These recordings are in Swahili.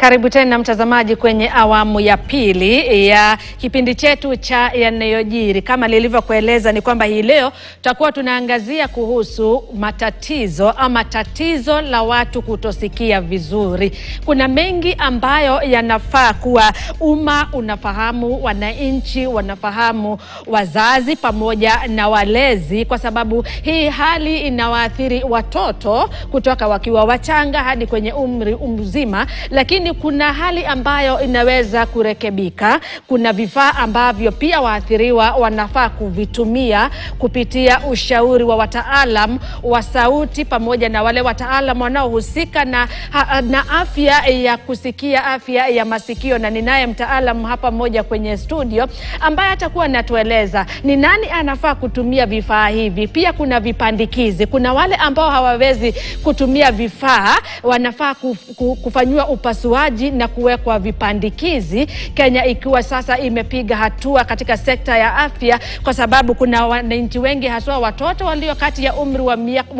Karibu tena mtazamaji kwenye awamu ya pili ya kipindi chetu cha yanayojiri. Kama nilivyokueleza ni kwamba hii leo tutakuwa tunaangazia kuhusu matatizo ama tatizo la watu kutosikia vizuri. Kuna mengi ambayo yanafaa kuwa umma unafahamu, wananchi wanafahamu, wazazi pamoja na walezi, kwa sababu hii hali inawaathiri watoto kutoka wakiwa wachanga hadi kwenye umri mzima. Lakini kuna hali ambayo inaweza kurekebika. Kuna vifaa ambavyo pia waathiriwa wanafaa kuvitumia kupitia ushauri wa wataalam wa sauti pamoja na wale wataalam wanaohusika na afya ya kusikia, afya ya masikio. Na ninaye mtaalam hapa mmoja kwenye studio ambaye atakuwa anatueleza ni nani anafaa kutumia vifaa hivi. Pia kuna vipandikizi. Kuna wale ambao hawawezi kutumia vifaa, wanafaa kufanywa upasuaji na kuwekwa vipandikizi. Kenya ikiwa sasa imepiga hatua katika sekta ya afya, kwa sababu kuna wananchi wengi haswa watoto walio kati ya umri wa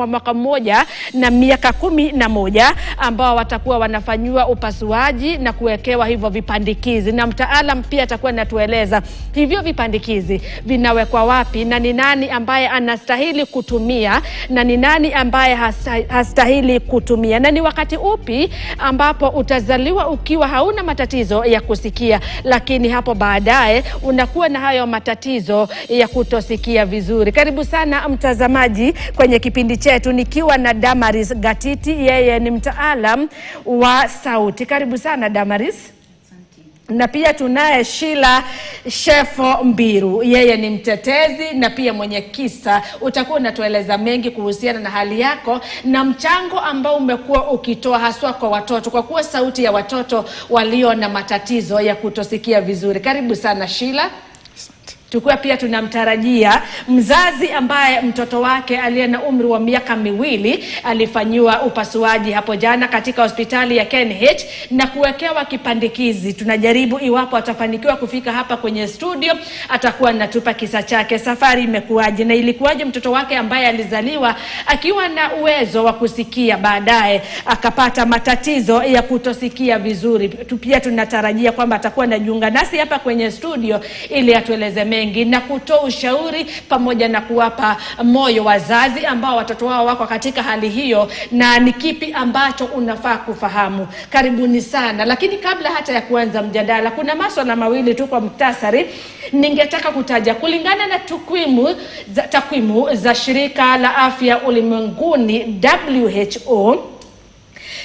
mwaka mmoja na miaka 11 ambao watakuwa wanafanywa upasuaji na kuwekewa hivyo vipandikizi. Na mtaalam pia atakuwa anatueleza hivyo vipandikizi vinawekwa wapi na ni nani ambaye anastahili kutumia na ni nani ambaye hastahili kutumia, na ni wakati upi ambapo utazaliwa ukiwa hauna matatizo ya kusikia, lakini hapo baadaye unakuwa na hayo matatizo ya kutosikia vizuri. Karibu sana mtazamaji kwenye kipindi chetu, nikiwa na Damaris Gatiti. Yeye ni mtaalam wa sauti. Karibu sana Damaris. Na pia tunaye Sheila Shefo Mbiru. Yeye ni mtetezi na pia mwenye kisa. Utakuwa unatueleza mengi kuhusiana na hali yako na mchango ambao umekuwa ukitoa haswa kwa watoto, kwa kuwa sauti ya watoto walio na matatizo ya kutosikia vizuri. Karibu sana Sheila. Tukua pia tunamtarajia mzazi ambaye mtoto wake aliye na umri wa miaka 2 alifanyiwa upasuaji hapo jana katika hospitali ya KNH na kuwekewa kipandikizi. Tunajaribu iwapo atafanikiwa kufika hapa kwenye studio, atakuwa anatupa kisa chake. Safari imekuwaje na ilikuwaje mtoto wake ambaye alizaliwa akiwa na uwezo wa kusikia baadaye akapata matatizo ya kutosikia vizuri. Pia tunatarajia kwamba atakuwa anajiunga nasi hapa kwenye studio ili atueleze mengi na kutoa ushauri pamoja na kuwapa moyo wazazi ambao watoto wao wako katika hali hiyo na ni kipi ambacho unafaa kufahamu. Karibuni sana. Lakini kabla hata ya kuanza mjadala, kuna masuala mawili tu kwa muktasari ningetaka kutaja. Kulingana na takwimu za shirika la afya ulimwenguni WHO,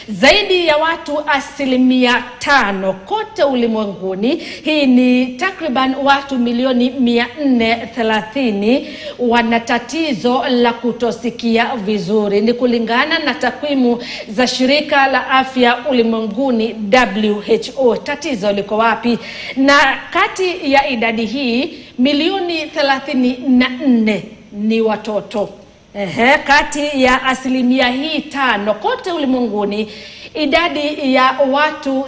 zaidi ya watu 5% kote ulimwenguni, hii ni takriban watu milioni 430, wana tatizo la kutosikia vizuri. Ni kulingana na takwimu za shirika la afya ulimwenguni WHO. Tatizo liko wapi? Na kati ya idadi hii milioni 34 ni watoto. Kati ya asilimia hii 5 kote ulimwenguni, idadi ya watu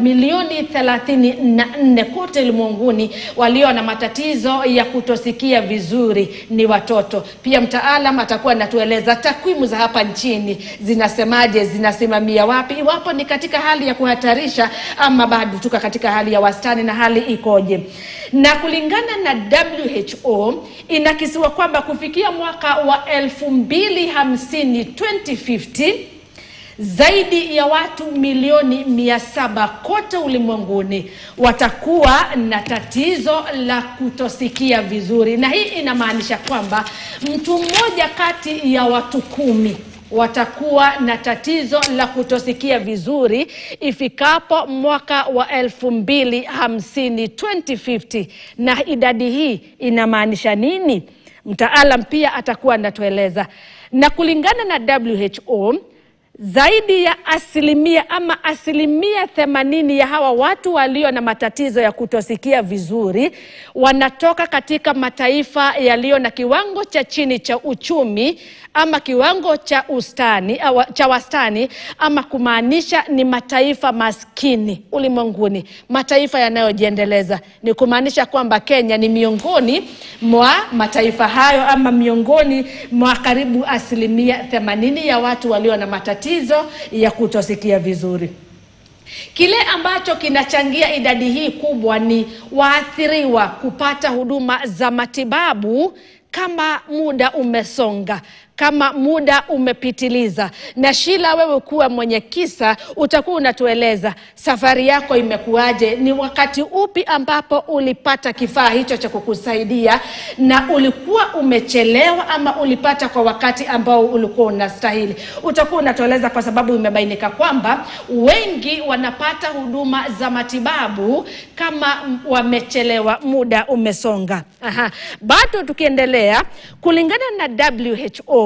milioni 34 kote ulimwenguni walio na matatizo ya kutosikia vizuri ni watoto. Pia mtaalam atakuwa anatueleza takwimu za hapa nchini zinasemaje, zinasimamia wapi, iwapo ni katika hali ya kuhatarisha ama bado tuko katika hali ya wastani na hali ikoje. Na kulingana na WHO, inakisiwa kwamba kufikia mwaka wa 2050 2050, zaidi ya watu milioni 700 kote ulimwenguni watakuwa na tatizo la kutosikia vizuri. Na hii inamaanisha kwamba mtu mmoja kati ya watu 10 watakuwa na tatizo la kutosikia vizuri ifikapo mwaka wa 2050 2050. Na idadi hii inamaanisha nini? Mtaalam pia atakuwa anatueleza. Na kulingana na WHO, zaidi ya asilimia 80 ya hawa watu walio na matatizo ya kutosikia vizuri wanatoka katika mataifa yaliyo na kiwango cha chini cha uchumi ama kiwango cha wastani, ama kumaanisha ni mataifa maskini ulimwenguni, mataifa yanayojiendeleza. Ni kumaanisha kwamba Kenya ni miongoni mwa mataifa hayo, ama miongoni mwa karibu asilimia 80 ya watu walio na matatizo ya kutosikia vizuri. Kile ambacho kinachangia idadi hii kubwa ni waathiriwa kupata huduma za matibabu kama muda umesonga, kama muda umepitiliza. Na Sheila, wewe kuwa mwenye kisa, utakuwa unatueleza safari yako imekuaje, ni wakati upi ambapo ulipata kifaa hicho cha kukusaidia, na ulikuwa umechelewa ama ulipata kwa wakati ambao ulikuwa unastahili. Utakuwa unatueleza kwa sababu imebainika kwamba wengi wanapata huduma za matibabu kama wamechelewa, muda umesonga. Bado tukiendelea, kulingana na WHO,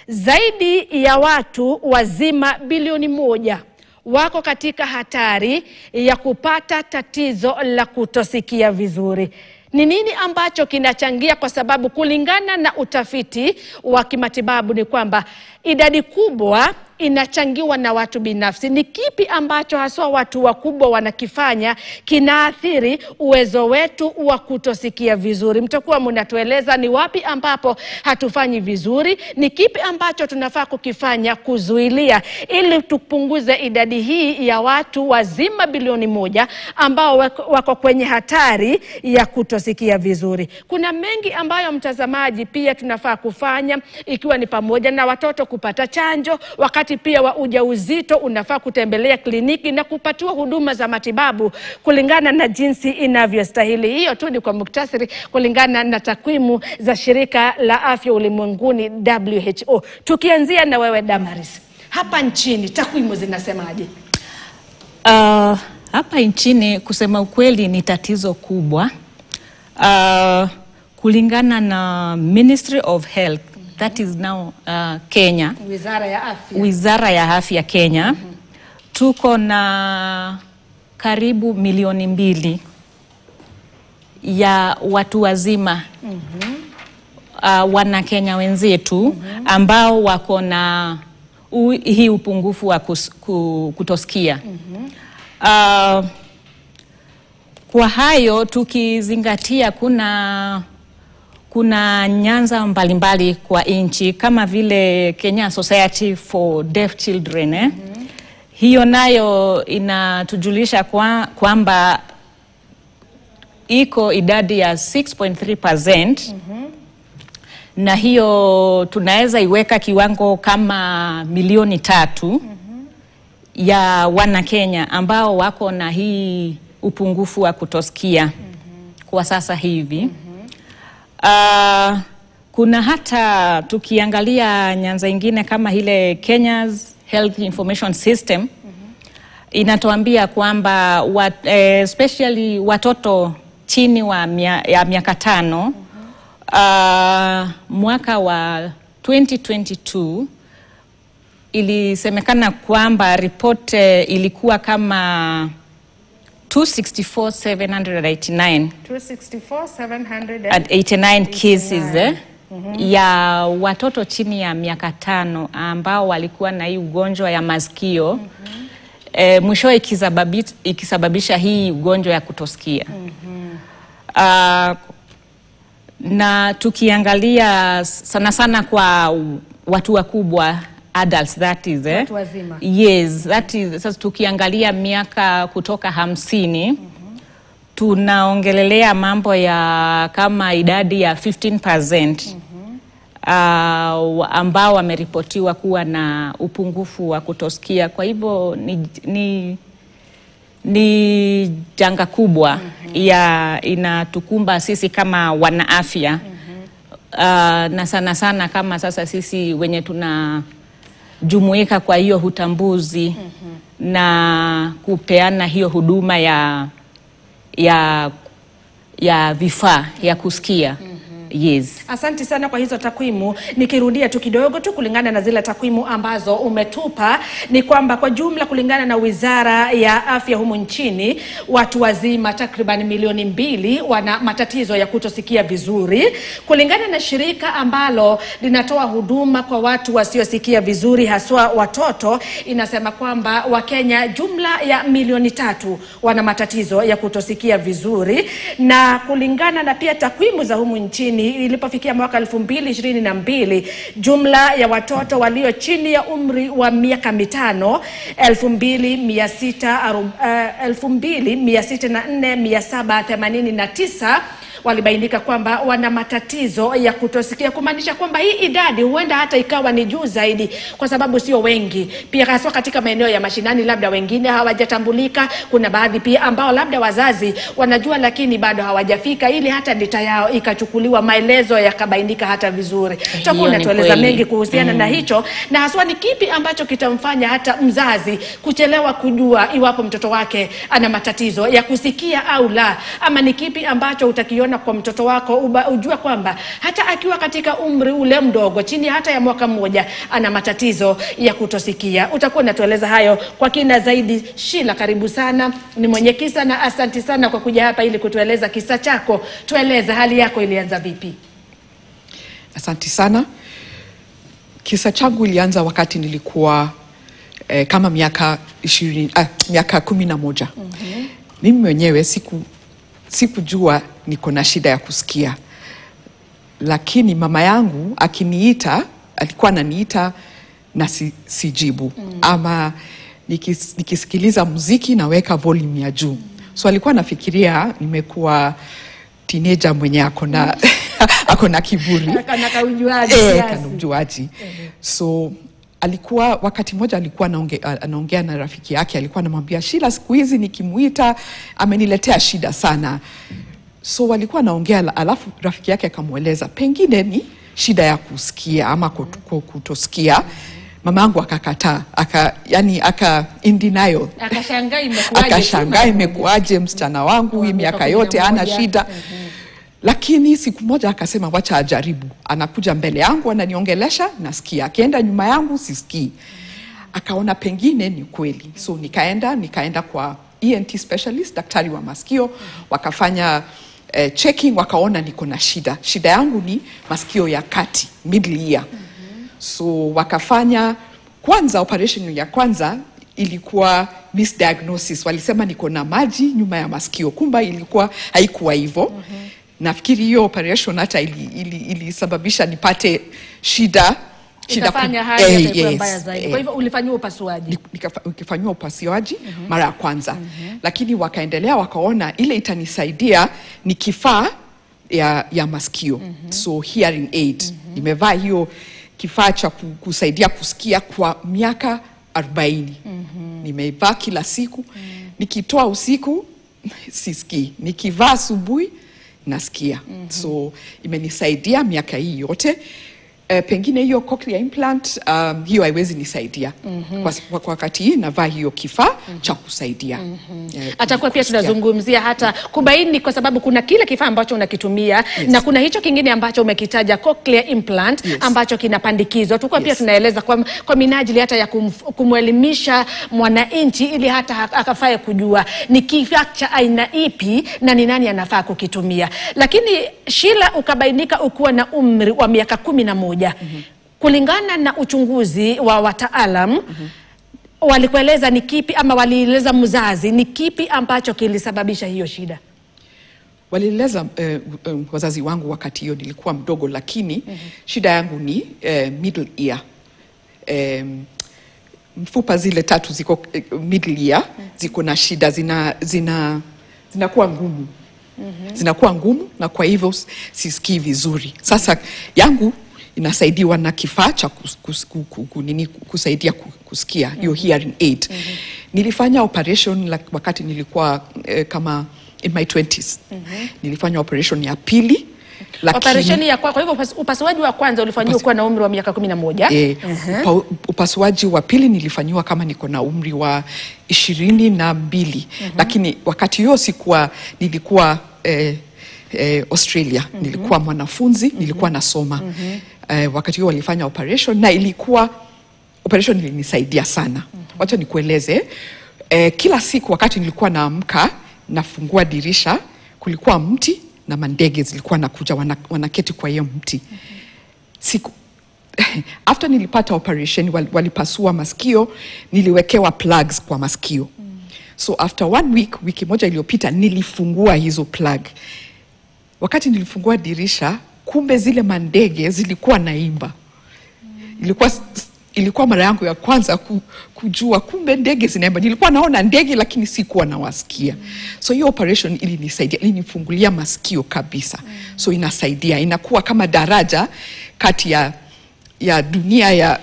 zaidi ya watu wazima bilioni 1 wako katika hatari ya kupata tatizo la kutosikia vizuri. Ni nini ambacho kinachangia? Kwa sababu kulingana na utafiti wa kimatibabu ni kwamba idadi kubwa inachangiwa na watu binafsi. Ni kipi ambacho haswa watu wakubwa wanakifanya kinaathiri uwezo wetu wa kutosikia vizuri? Mtakuwa mnatueleza ni wapi ambapo hatufanyi vizuri, ni kipi ambacho tunafaa kukifanya kuzuilia ili tupunguze idadi hii ya watu wazima bilioni 1 ambao wako kwenye hatari ya kutosikia vizuri. Kuna mengi ambayo mtazamaji pia tunafaa kufanya, ikiwa ni pamoja na watoto kupata chanjo, wakati pia wa ujauzito unafaa kutembelea kliniki na kupatiwa huduma za matibabu kulingana na jinsi inavyostahili. Hiyo tu ni kwa muktasari kulingana na takwimu za shirika la afya ulimwenguni WHO. Tukianzia na wewe Damaris, hapa nchini takwimu zinasemaje? Hapa nchini kusema ukweli ni tatizo kubwa. Kulingana na Ministry of Health, that is now Kenya, Wizara ya Afya Kenya, tuko na karibu milioni 2 ya watu wazima, wana Kenya wenzetu ambao wako na hii upungufu wa kutosikia. Kwa hayo tukizingatia kuna nyanza mbalimbali kwa nchi kama vile Kenya Society for Deaf Children. Hiyo nayo inatujulisha kwamba iko idadi ya 6.3%. Na hiyo tunaweza iweka kiwango kama milioni 3 ya wana Kenya ambao wako na hii upungufu wa kutosikia kwa sasa hivi. Kuna hata tukiangalia nyanza ingine kama ile Kenya's Health Information System, inatuambia kwamba especially watoto chini ya miaka 5, mwaka wa 2022 ilisemekana kwamba report ilikuwa kama 264,789 cases ya watoto chini ya miaka 5 ambao walikuwa na hii ugonjwa ya masikio. Mwisho ikisababisha hii ugonjwa ya kutosikia. Na tukiangalia sana sana kwa watu wakubwa, adults, that is watu wazima. Yes, that is. Sasa tukiangalia miaka kutoka 50, tunaongelelea mambo ya kama idadi ya 15% ambao wameripotiwa kuwa na upungufu wa kutosikia. Kwa hivyo ni janga kubwa inatukumba sisi kama wanaafya. Na sana sana kama sasa sisi wenye tunajumuika kwa hiyo utambuzi na kupeana hiyo huduma ya vifaa ya kusikia. Yes. Asante sana kwa hizo takwimu. Nikirudia tu kidogo tu kulingana na zile takwimu ambazo umetupa, ni kwamba kwa jumla kulingana na Wizara ya Afya humu nchini, watu wazima takriban milioni 2 wana matatizo ya kutosikia vizuri. Kulingana na shirika ambalo linatoa huduma kwa watu wasiosikia vizuri haswa watoto, inasema kwamba Wakenya jumla ya milioni 3 wana matatizo ya kutosikia vizuri. Na kulingana na pia takwimu za humu nchini, nchini ilipofikia mwaka 2022, jumla ya watoto walio chini ya umri wa miaka mitano 2604,789 walibainika kwamba wana matatizo ya kutosikia, kumaanisha kwamba hii idadi huenda hata ikawa ni juu zaidi kwa sababu sio wengi. Pia hasa katika maeneo ya mashinani, labda wengine hawajatambulika. Kuna baadhi pia ambao labda wazazi wanajua lakini bado hawajafika ili hata data yao ikachukuliwa, maelezo yakabainika hata vizuri. Tutakuwa tueleza mengi kuhusiana na hicho, na haswa ni kipi ambacho kitamfanya hata mzazi kuchelewa kujua iwapo mtoto wake ana matatizo ya kusikia au la, ama ni kipi ambacho utakiona kwa mtoto wako ujue kwamba hata akiwa katika umri ule mdogo chini hata ya mwaka mmoja ana matatizo ya kutosikia. Utakuwa unatueleza hayo kwa kina zaidi. Sheila, karibu sana, ni mwenye kisa, na asante sana kwa kuja hapa ili kutueleza kisa chako. Tueleza hali yako ilianza vipi? Asante sana. Kisa changu ilianza wakati nilikuwa kama miaka 11. Mimi mwenyewe sikujua niko na shida ya kusikia, lakini mama yangu akiniita, alikuwa ananiita na sijibu, ama nikisikiliza muziki naweka volume ya juu. So alikuwa nafikiria nimekuwa teenager mwenye akona kiburi, kana ujuaji. So alikuwa wakati mmoja alikuwa anaongea na rafiki yake, alikuwa anamwambia, Sheila, siku hizi nikimuita ameniletea shida sana. So walikuwa anaongea, alafu rafiki yake akamueleza pengine shida ya kusikia ama kutosikia. Mama yangu akakataa, in denial. Akashangaa imekuaje msichana wangu hii miaka yote hana shida. Lakini siku moja akasema wacha ajaribu. Anakuja mbele yangu ananiongelesha, nasikia. Akienda nyuma yangu sisikii. Akaona pengine ni kweli. So nikaenda kwa ENT specialist, daktari wa masikio. Wakafanya checking, wakaona niko na shida. Shida yangu ni masikio ya kati, middle ear. So wakafanya kwanza, operation ya kwanza ilikuwa misdiagnosis. Walisema niko na maji nyuma ya masikio, kumba haikuwa hivyo. Nafikiri hiyo operation hata ilisababisha nipate shida ikafanya hali ikawa mbaya zaidi. Kwa hivyo ulifanywa upasuaji? Nikafanywa upasuaji mara ya kwanza. Lakini wakaendelea, wakaona ile itanisaidia ni kifaa ya masikio. So hearing aid. Nimevaa hiyo kifaa cha kusaidia kusikia kwa miaka 40. Nimevaa kila siku. Nikitoa usiku sisikii, nikivaa asubuhi nasikia. So imenisaidia miaka hii yote. Pengine hiyo cochlear implant hiyo haiwezi nisaidia. Kwa wakati hii navaa hiyo kifaa cha kusaidia. Atakuwa pia tunazungumzia hata kubaini, kwa sababu kuna kile kifaa ambacho unakitumia na kuna hicho kingine ambacho umekitaja cochlear implant ambacho kinapandikizwa. Tukua pia tunaeleza kwa minajili hata ya kumwelimisha mwananchi ili hata akafae kujua ni kifaa cha aina ipi na ni nani anafaa kukitumia. Lakini Sheila, ukabainika ukuwa na umri wa miaka 11. Kulingana na uchunguzi wa wataalam, walikueleza ni kipi, ama walieleza mzazi ni kipi ambacho kilisababisha hiyo shida? Walieleza wazazi wangu wakati hiyo nilikuwa mdogo, lakini shida yangu ni middle ear. Mfupa zile tatu ziko middle ear, ziko na shida, zinakuwa ngumu. Zinakuwa ngumu, na kwa hivyo sisikii vizuri. Sasa yangu inasaidiwa na kifaa cha kusaidia kusikia, hiyo hearing aid. Nilifanya operation wakati nilikuwa kama in my 20s. Nilifanya operation ya pili. Operation ya kwa hivyo upasuaji wa kwanza ulifanywa ukiwa na umri wa miaka 11. Upasuaji wa pili nilifanywa kama niko na umri wa 22. Lakini wakati huo nilikuwa Australia. Nilikuwa mwanafunzi, nilikuwa nasoma. Wakati huo walifanya operation, na operation ilinisaidia sana. Wacha nikueleze. Kila siku wakati nilikuwa naamka, nafungua dirisha, kulikuwa mti na mandege zilikuwa nakuja wanaketi kwa hiyo mti. After nilipata operation, walipasua masikio, niliwekewa plugs kwa masikio. So after 1 week, wiki moja iliyopita, nilifungua hizo plug. Wakati nilifungua dirisha, kumbe zile mandege zilikuwa naimba. Ilikuwa mara yangu ya kwanza kujua kumbe ndege zinaimba. Nilikuwa naona ndege lakini sikuwa nawasikia. So hiyo operation ilinisaidia, ilinifungulia masikio kabisa. So inasaidia, inakuwa kama daraja kati ya dunia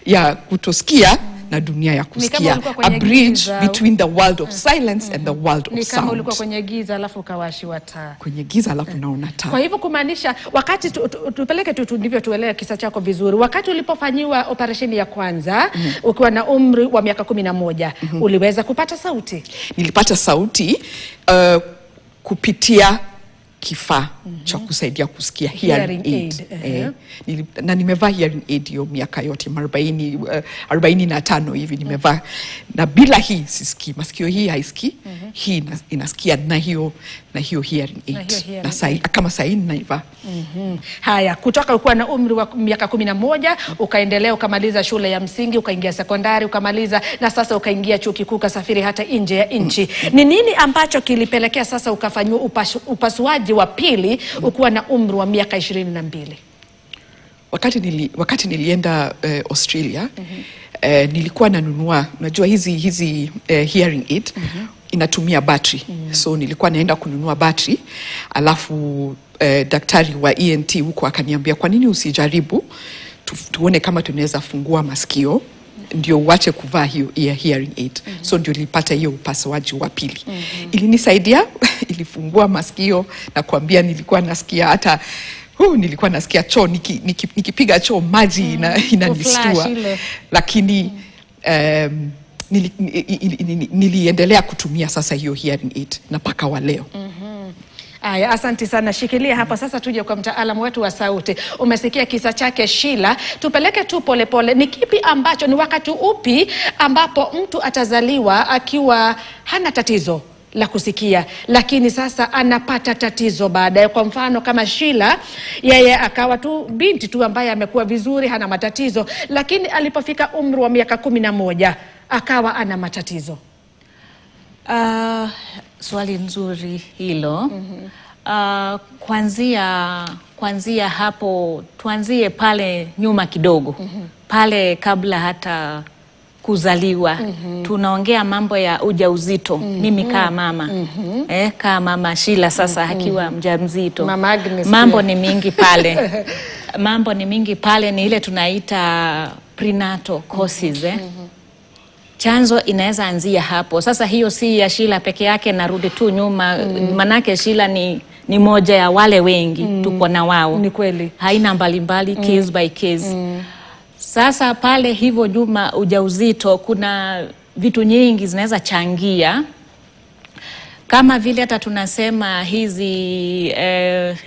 ya kutosikia na dunia ya kusikia. A bridge between the world of silence and the world of sound. Ni kama ulikuwa kwenye giza alafu ukawashiwa taa. Kwenye giza alafu naona taa. Kwa hivyo kumaanisha wakati tupeleke ndivyo tuelewe kisa chako vizuri. Wakati ulipofanyiwa operation ya kwanza ukiwa na umri wa miaka 11, uliweza kupata sauti? Nilipata sauti kupitia kifaa cha kusaidia kusikia, hearing aid. Na nimevaa hearing aid hiyo miaka yote 45 hivi nimevaa, na bila hii sisikii. Masikio hii haisikii, hii inasikia na hiyo hearing aid. Na kama saa hii naivaa. Haya, kutoka ukuwa na umri wa miaka 11 ukaendelea ukamaliza shule ya msingi, ukaingia sekondari, ukamaliza, na sasa ukaingia chuo kikuu, kasafiri hata nje ya nchi. Ni nini ambacho kilipelekea sasa ukafanywa upasuaji wa pili ukuwa na umri wa miaka 22? Wakati nilienda Australia, nilikuwa nanunua, unajua hizi hearing aid inatumia battery. So nilikuwa naenda kununua battery, alafu daktari wa ENT huko akaniambia, kwa nini usijaribu tuone kama tunaweza fungua masikio ndio uache kuvaa hiyo hearing aid. So ndio nilipata hiyo upasuaji wa pili. Ilinisaidia, ilifungua masikio, na kuambia nilikuwa nasikia hata nilikuwa nasikia choo nikipiga choo maji inanistua. Lakini niliendelea kutumia sasa hiyo hearing aid na paka wa leo. Aya, asante sana. Shikilia hapa sasa, tuje kwa mtaalamu wetu wa sauti. Umesikia kisa chake Sheila, tupeleke tu polepole. Ni kipi ambacho, ni wakati upi ambapo mtu atazaliwa akiwa hana tatizo la kusikia, lakini sasa anapata tatizo baadaye? Kwa mfano kama Sheila, yeye akawa tu binti tu ambaye amekuwa vizuri, hana matatizo, lakini alipofika umri wa miaka 11 akawa ana matatizo. Swali nzuri hilo. Kwanzia hapo, tuanzie pale nyuma kidogo. Pale kabla hata kuzaliwa. Tunaongea mambo ya ujauzito. Mimi kama mama. Kama mama Sheila sasa akiwa mjamzito. Mama Agnes, mambo ni mingi pale. Mambo ni mingi pale, ni ile tunaita prenatal causes. Chanzo inaweza anzia hapo. Sasa hiyo si ya Sheila peke yake, narudi tu nyuma. Manake Sheila ni moja ya wale wengi tuko na wao. Ni kweli. Haina mbalimbali, case by case. Sasa pale hivyo nyuma ujauzito, kuna vitu nyingi zinaweza changia. Kama vile hata tunasema hizi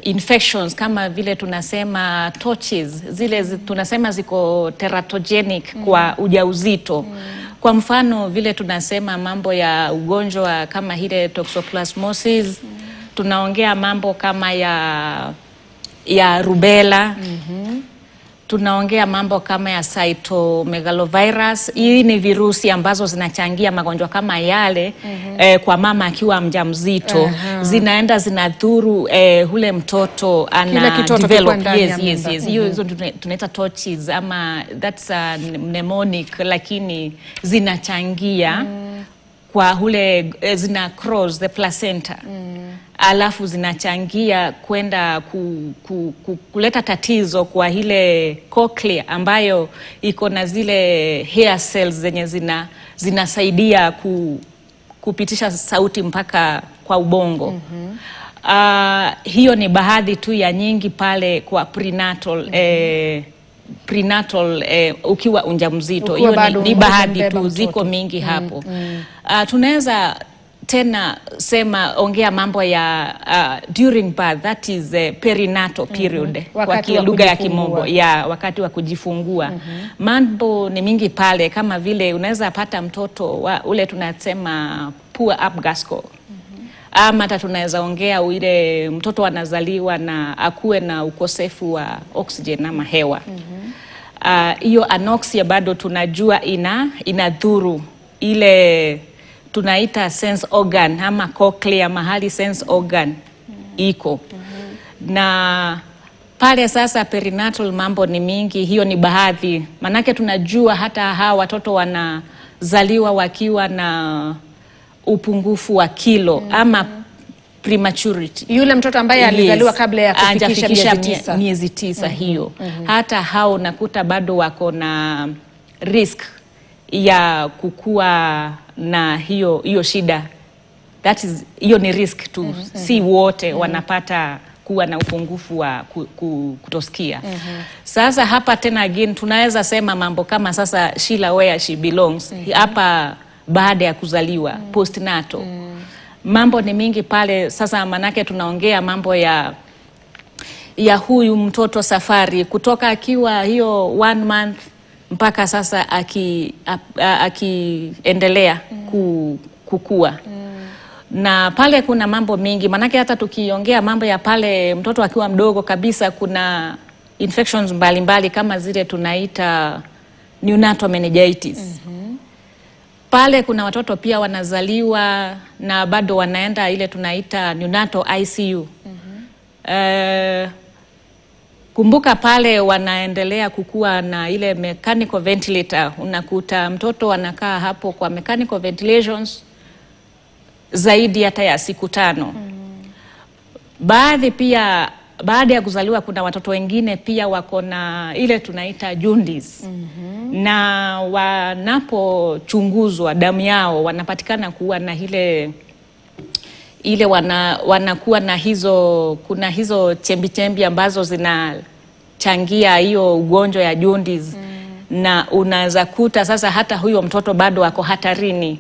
infections, kama vile tunasema torches, zile tunasema ziko teratogenic kwa ujauzito. Kwa mfano vile tunasema mambo ya ugonjwa kama ile toxoplasmosis, tunaongea mambo kama ya rubella, tunaongea mambo kama ya cytomegalovirus. Hii ni virusi ambazo zinachangia magonjwa kama yale kwa mama akiwa mjamzito. Zinaenda zinadhuru ule mtoto ana develop. Yes. Hizo tunaita torches, ama that's a mnemonic, lakini zinachangia kwa ule zina cross the placenta. Alafu zinachangia kwenda kuleta tatizo kwa ile cochlea ambayo iko na zile hair cells zenye zinasaidia kupitisha sauti mpaka kwa ubongo. Hiyo ni baadhi tu ya nyingi pale kwa prenatal ukiwa mjamzito. Hiyo ni baadhi tu, ziko mingi hapo. Tunaweza tena ongea mambo ya during birth, that is perinatal period kwa lugha ya Kimombo, wakati wa kujifungua. Mambo ni mingi pale, kama vile unaweza pata mtoto ule tunasema poor upgasco. Ama hata tunaweza ongea ile mtoto anazaliwa na akuwe na ukosefu wa oxygen ama hewa. Hiyo anoxia bado tunajua inadhuru ile tunaita sense organ ama cochlea, mahali sense organ iko. Na pale sasa perinatal mambo ni mingi, hiyo ni baadhi. Manake tunajua hata hawa watoto wanazaliwa wakiwa na upungufu wa kilo ama prematurity. Yule mtoto ambaye alizaliwa kabla ya kufikisha miezi 9 hiyo. Hata hao nakuta bado wako na risk ya kukua na hiyo shida. That is, hiyo ni risk tu. Si wote wanapata kuwa na upungufu wa kutosikia. Sasa hapa tena again tunaweza sema mambo kama sasa Sheila where she belongs. Hapa baada ya kuzaliwa, postnatal. Mambo ni mingi pale sasa, manake tunaongea mambo ya huyu mtoto safari kutoka akiwa hiyo 1 month mpaka sasa akiendelea kukua. Na pale kuna mambo mingi, manake hata tukiongea mambo ya pale mtoto akiwa mdogo kabisa, kuna infections mbalimbali kama zile tunaita neonatal meningitis. Pale kuna watoto pia wanazaliwa na bado wanaenda ile tunaita neonatal ICU. Kumbuka pale wanaendelea kukua na ile mechanical ventilator. Unakuta mtoto anakaa hapo kwa mechanical ventilations zaidi hata ya siku 5. Baadhi pia baada ya kuzaliwa kuna watoto wengine pia wako na ile tunaita jaundice. Na wanapochunguzwa damu yao wanapatikana kuwa na ile wanakuwa na kuna hizo chembi ambazo zinachangia hiyo ugonjwa ya jaundice. Na unaweza kuta sasa hata huyo mtoto bado wako hatarini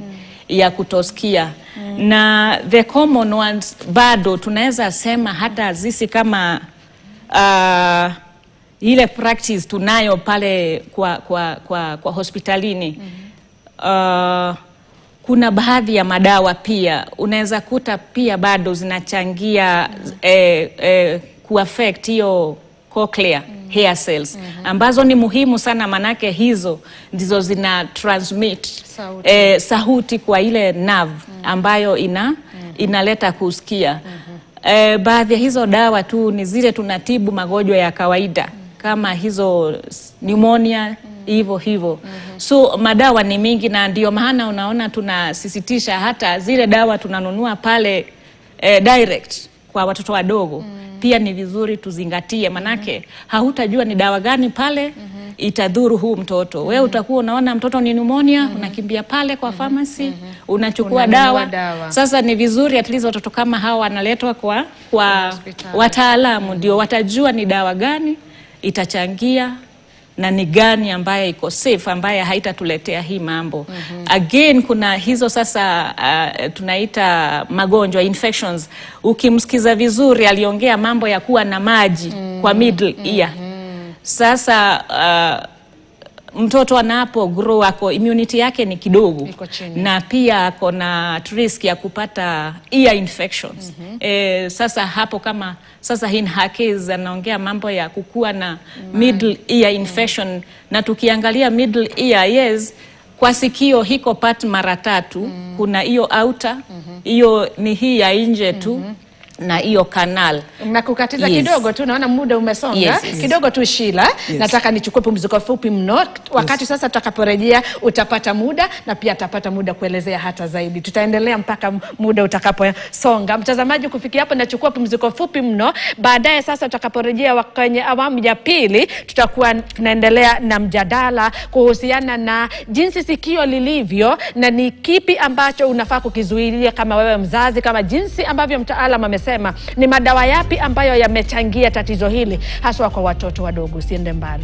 ya kutosikia. Na the common ones bado tunaweza sema hata zisi kama ile practice tunayo pale kwa hospitalini. Kuna baadhi ya madawa pia unaweza kuta pia bado zinachangia kuaffect hiyo cochlea hair cells ambazo ni muhimu sana, manake hizo ndizo zina transmit sauti kwa ile nerve ambayo inaleta kusikia. Baadhi ya hizo dawa tu ni zile tunatibu magonjwa ya kawaida kama hizo pneumonia hivyo. So madawa ni mingi, na ndio maana unaona tunasisitisha hata zile dawa tunanunua pale direct kwa watoto wadogo. Pia ni vizuri tuzingatie, manake hautajua ni dawa gani pale itadhuru huu mtoto. Wewe utakuwa unaona mtoto ni pneumonia, unakimbia pale kwa pharmacy, unachukua dawa. Sasa ni vizuri at least watoto kama hawa wanaletwa kwa wataalamu, ndio watajua ni dawa gani itachangia na ni gani ambaye iko safe, ambaye haitatuletea hii mambo. Again kuna hizo sasa tunaita magonjwa infections. Ukimsikiza vizuri aliongea mambo ya kuwa na maji kwa middle ear. Sasa mtoto anapo grow ako immunity yake ni kidogo, na pia ako na risk ya kupata ear infections. Sasa hapo kama sasa in her case anaongea mambo ya kukua na middle ear infection. Na tukiangalia middle ear, yes, kwa sikio hiko part mara 3. Kuna hiyo outer, hiyo ni hii ya nje tu, na hiyo canal. Nakukatiza kidogo tu, naona muda umesonga. Kidogo tu Sheila, nataka nichukue pumziko fupi mno. Wakati sasa tutakaporejea utapata muda, na pia atapata muda kuelezea hata zaidi. Tutaendelea mpaka muda utakaposonga. Mtazamaji, kufikia hapo nachukua pumziko fupi mno. Baadaye sasa tutakaporejea kwenye awamu ya pili, tutakuwa tunaendelea na mjadala kuhusiana na jinsi sikio lilivyo na ni kipi ambacho unafaa kukizuilia kama wewe mzazi, kama jinsi ambavyo mtaalamu amesema ni madawa yapi ambayo yamechangia tatizo hili haswa kwa watoto wadogo. Usiende mbali.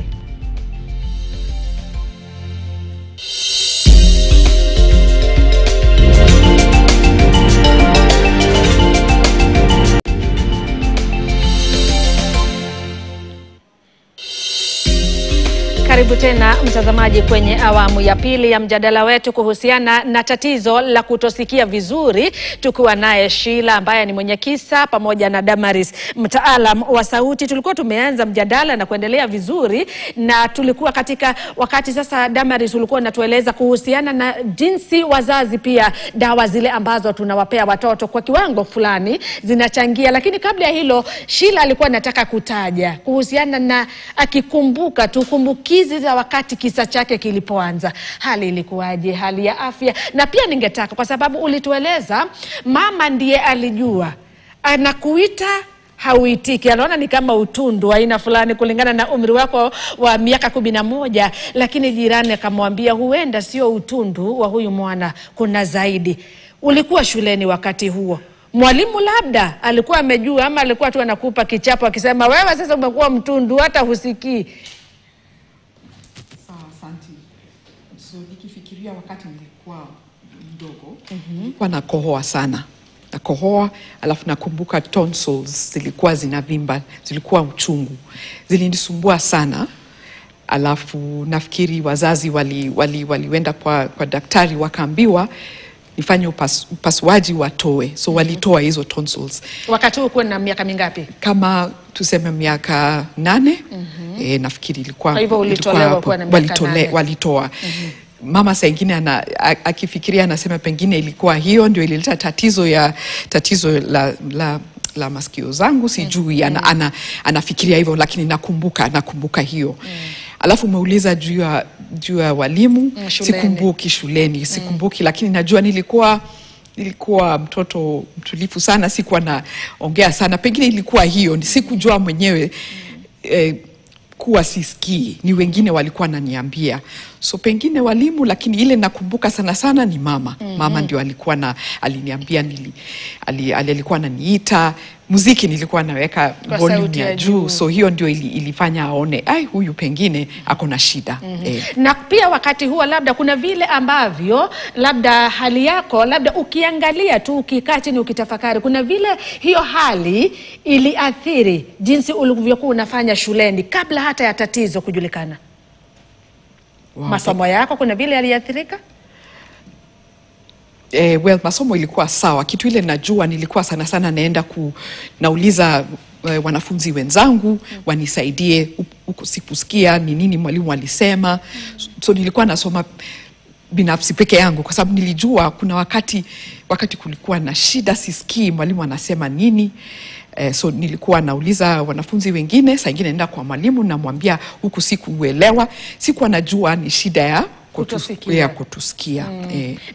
Karibu tena mtazamaji kwenye awamu ya pili ya mjadala wetu kuhusiana na tatizo la kutosikia vizuri, tukiwa naye Sheila ambaye ni mwenye kisa pamoja na Damaris mtaalam wa sauti. Tulikuwa tumeanza mjadala na kuendelea vizuri, na tulikuwa katika wakati sasa Damaris ulikuwa unatueleza kuhusiana na jinsi wazazi pia dawa zile ambazo tunawapea watoto kwa kiwango fulani zinachangia. Lakini kabla ya hilo Sheila alikuwa anataka kutaja kuhusiana na akikumbuka kumbukizi za wakati kisa chake kilipoanza. Hali ilikuwaje, hali ya afya? Na pia ningetaka, kwa sababu ulitueleza mama ndiye alijua, anakuita hauitiki, anaona ni kama utundu aina fulani kulingana na umri wako wa miaka 11, lakini jirani akamwambia huenda sio utundu wa huyu mwana, kuna zaidi. Ulikuwa shuleni wakati huo, mwalimu labda alikuwa amejua ama alikuwa tu anakupa kichapo akisema wewe sasa umekuwa mtundu hata husikii? So nikifikiria wakati nilikuwa mdogo, nilikuwa nakohoa sana. Nakohoa, alafu nakumbuka tonsils zilikuwa zinavimba, zilikuwa uchungu. Zilinisumbua sana. Alafu nafikiri wazazi waliwenda kwa daktari, wakaambiwa nifanye upasuaji watoe. So walitoa hizo tonsils. Wakati huo na miaka mingapi? Kama tuseme miaka 8. Nafikiri ilikuwa. Kwa hivyo ulitolewa kwa na miaka 8. Walitoa. Mama saa ingine akifikiria anasema pengine ilikuwa hiyo ndio ilileta tatizo la masikio zangu, sijui. Anafikiria hivyo, lakini nakumbuka hiyo. Alafu umeuliza juu ya walimu, sikumbuki shuleni, sikumbuki, lakini najua nilikuwa mtoto mtulivu sana, sikuwa naongea sana. Pengine ilikuwa hiyo, sikujua mwenyewe kuwa sisikii, ni wengine walikuwa naniambia. So pengine walimu, lakini ile nakumbuka sana ni mama. Mama ndio aliniambia, alikuwa ananiita. Muziki nilikuwa naweka volume ya juu. So hiyo ndio ilifanya aone huyu pengine ako na shida. Na pia wakati huo labda kuna vile ambavyo labda hali yako, labda ukiangalia tu, ukikaa chini ukitafakari, kuna vile hiyo hali iliathiri jinsi ulivyokuwa unafanya shuleni kabla hata ya tatizo kujulikana. Masomo yako kuna vile yaliathirika? Masomo ilikuwa sawa. Kitu ile najua, nilikuwa sana naenda nauliza wanafunzi wenzangu wanisaidie, sikusikia ni nini mwalimu alisema. So nilikuwa nasoma binafsi peke yangu, kwa sababu nilijua kuna wakati kulikuwa na shida, sisikii mwalimu anasema nini. So nilikuwa nauliza wanafunzi wengine, saa ingine naenda kwa mwalimu na mwambia huku sikuelewa, sikuwa najua ni shida ya kutusikia.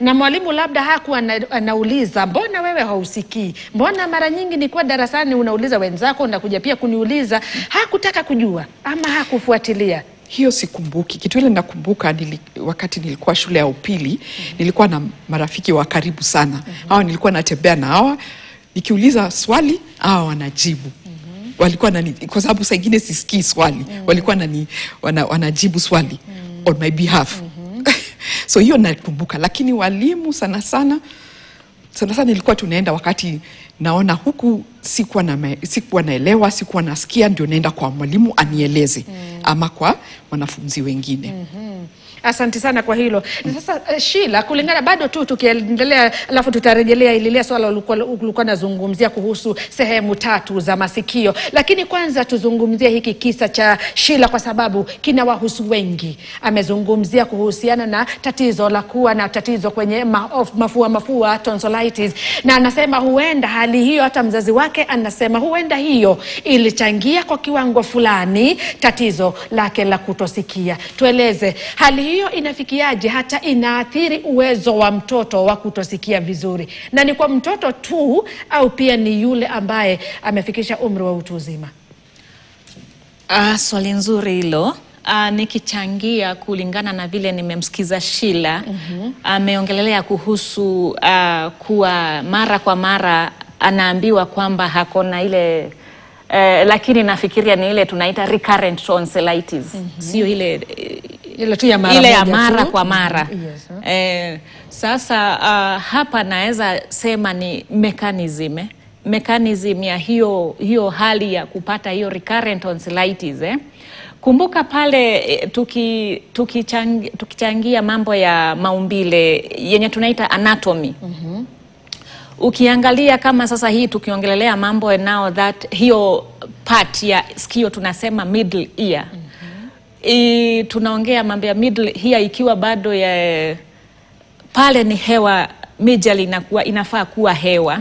Na mwalimu labda hakuwa anauliza mbona wewe hausikii, mbona mara nyingi ni kwa darasani unauliza wenzako na kuja pia kuniuliza, hakutaka kujua ama hakufuatilia? Hiyo sikumbuki. Kitu ile nakumbuka, wakati nilikuwa shule ya upili, nilikuwa na marafiki wa karibu sana. Hawa nilikuwa natembea na hawa, nikiuliza swali hawa wanajibu. Walikuwa kwa sababu saa ingine sisikii swali, walikuwa wanajibu swali on my behalf. So hiyo nakumbuka. Lakini walimu sana nilikuwa tunaenda wakati naona huku sikuwa naelewa, sikuwa nasikia, ndio naenda kwa mwalimu anieleze, ama kwa wanafunzi wengine. Asante sana kwa hilo. Sasa Sheila, kulingana bado tu tukiendelea, alafu tutarejelea ile swala ulikuwa nazungumzia kuhusu sehemu 3 za masikio. Lakini kwanza tuzungumzie hiki kisa cha Sheila kwa sababu kina wahusu wengi. Amezungumzia kuhusiana na tatizo la kuwa na tatizo kwenye mafua tonsillitis, na anasema huenda hali hiyo, hata mzazi wake anasema huenda hiyo ilichangia kwa kiwango fulani tatizo lake la kutosikia. Tueleze hali hiyo inafikiaje hata inaathiri uwezo wa mtoto wa kutosikia vizuri, na ni kwa mtoto tu au pia ni yule ambaye amefikisha umri wa utu uzima? Swali nzuri hilo. Nikichangia kulingana na vile nimemsikiza Sheila, ameongelelea kuhusu kuwa mara kwa mara anaambiwa kwamba hakona ile lakini nafikiria ni ile tunaita recurrent tonsillitis. Sio ile tu ya mara kwa mara. Sasa hapa naweza sema ni mechanism ya hiyo hali ya kupata hiyo recurrent tonsillitis. Kumbuka pale tukichangia mambo ya maumbile yenye tunaita anatomy. Ukiangalia kama sasa hii tukiongelelea mambo now that hiyo part ya sikio tunasema middle ear. Tunaongea mambo ya middle ear ikiwa bado ya pale ni hewa majorly inafaa kuwa hewa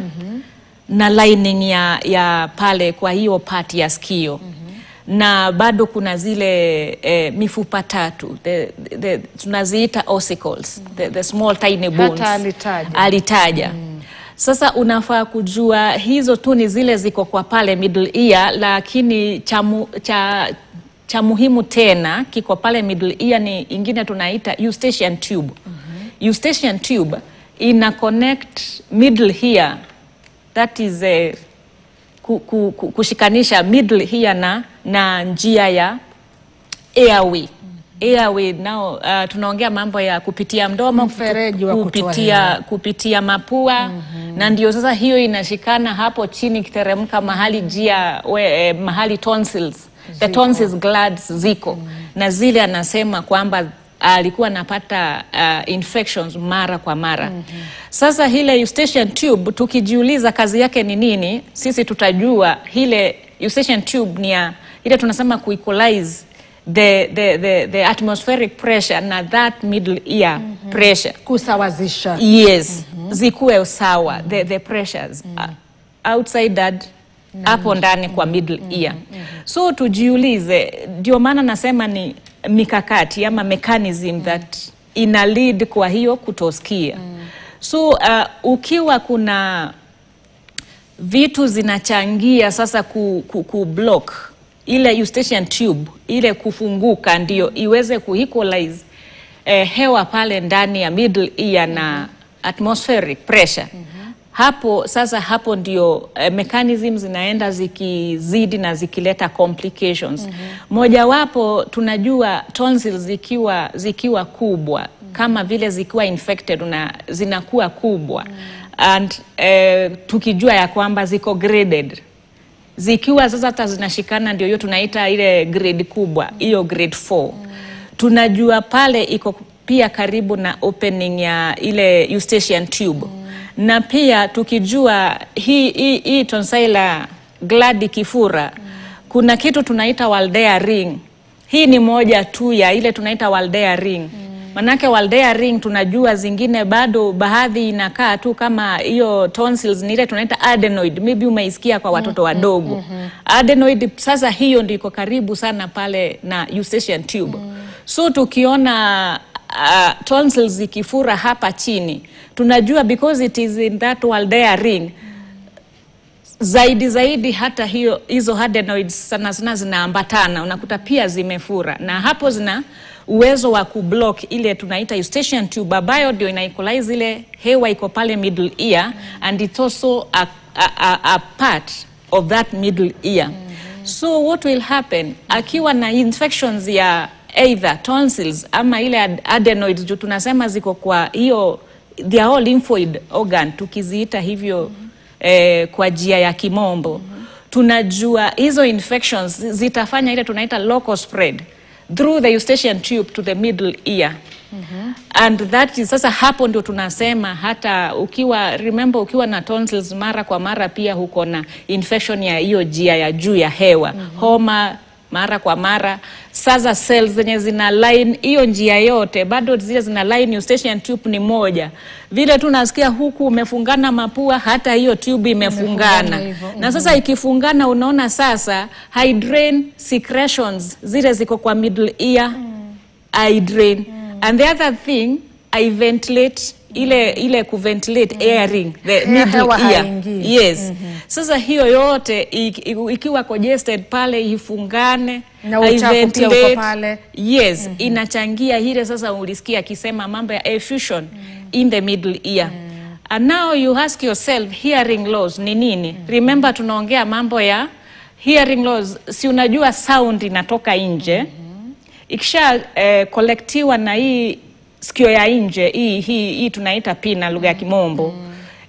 na lining ya pale kwa hiyo part ya sikio. Na bado kuna zile mifupa tatu, tunaziita ossicles, the small tiny bones. Hata alitaja. Sasa unafaa kujua hizo tu ni zile ziko kwa pale middle ear, lakini cha muhimu tena kiko pale middle ear ni ingine tunaita eustachian tube. Eustachian tube ina connect middle ear, that is kushikanisha middle ear na njia ya airway. Airway nao tunaongea mambo ya kupitia mdomo, kupitia mapua. Na ndio sasa hiyo inashikana hapo chini kiteremka mahali mahali tonsils. The tonsils glands ziko. Na zile anasema kwamba alikuwa anapata infections mara kwa mara. Sasa hile eustachian tube tukijiuliza kazi yake ni nini, sisi tutajua hile eustachian tube ni ile tunasema equalize the atmospheric pressure na that middle ear pressure. Kusawazisha. Yes. Zikuwe sawa. The pressures outside that hapo ndani kwa middle ear. So tujiulize, ndio maana nasema ni mikakati ama mechanism that ina lead kwa hiyo kutosikia. So ukiwa kuna vitu zinachangia sasa ku block ile eustachian tube, ile kufunguka ndio iweze equalize hewa pale ndani ya middle ear na atmospheric pressure. Hapo ndio mechanisms zinaenda zikizidi na zikileta complications. Mojawapo tunajua tonsils zikiwa kubwa, kama vile zikiwa infected na zinakuwa kubwa. And tukijua ya kwamba ziko graded. Zikiwa sasa hata zinashikana ndio hiyo tunaita ile grade kubwa, hiyo grade 4. Tunajua pale iko pia karibu na opening ya ile eustachian tube. Na pia tukijua hii tonsillar gland kifura, kuna kitu tunaita Waldeya ring. Hii ni moja tu ya ile tunaita Waldeya ring. Manake Waldeya ring tunajua zingine bado baadhi inakaa tu kama hiyo tonsils ni ile tunaita adenoid. Maybe umeisikia kwa watoto wadogo. Adenoid sasa hiyo ndio iko karibu sana pale na eustachian tube. So tukiona tonsils zikifura hapa chini, tunajua because it is in that Waldeya ring, zaidi hata hizo adenoids sana zinaambatana, unakuta pia zimefura. Na hapo zina uwezo wa kublock ile tunaita eustachian tube, ambayo ndio ina-equalize ile hewa iko pale middle ear, and it's also a part of that middle ear. So what will happen, akiwa na infections ya either tonsils ama ile adenoids, juu tunasema ziko kwa hiyo, they are all lymphoid organ tukiziita hivyo kwa njia ya kimombo. Tunajua hizo infections zitafanya ile tunaita local spread through the eustachian tube to the middle ear. And that is sasa hapo ndio tunasema hata ukiwa na tonsils mara kwa mara pia huko na infection ya hiyo njia ya juu ya hewa. Homa mara kwa mara. Sasa cells zenye zina line hiyo njia yote, bado zile zina line eustachian tube ni moja. Vile tunasikia huku umefungana mapua, hata hiyo tube imefungana. Na sasa ikifungana, unaona sasa I drain secretions zile ziko kwa middle ear, I drain. And the other thing, I ventilate ile kuventilate airing the middle ear. Yes. Sasa hiyo yote ikiwa congested pale ifungane na uchafu pia uko pale. Yes, inachangia ile sasa ulisikia akisema mambo ya effusion in the middle ear. And now you ask yourself, hearing loss ni nini? Remember tunaongea mambo ya hearing loss, si unajua sound inatoka nje. Ikisha kolektiwa na hii sikio ya nje, hii tunaita pina lugha ya kimombo.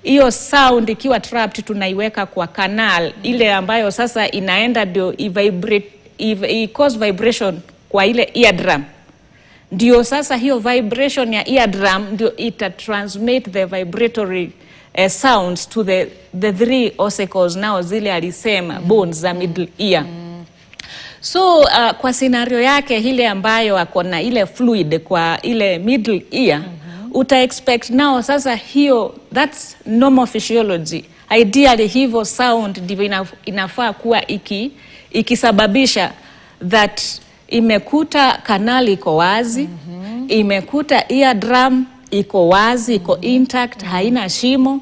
Hiyo sound ikiwa trapped tunaiweka kwa canal ile ambayo sasa inaenda ndio vibrate cause vibration kwa ile eardrum. Ndio sasa hiyo vibration ya eardrum ndio ita transmit the vibratory sounds to the three ossicles now zile alisema bones za middle ear. So kwa scenario yake ile ambayo akona ile fluid kwa ile middle ear, uta expect now sasa hiyo, that's normal physiology. Ideally hivyo sound ndivyo inafaa kuwa ikisababisha that imekuta kanali iko wazi, imekuta eardrum iko wazi, iko intact, haina shimo,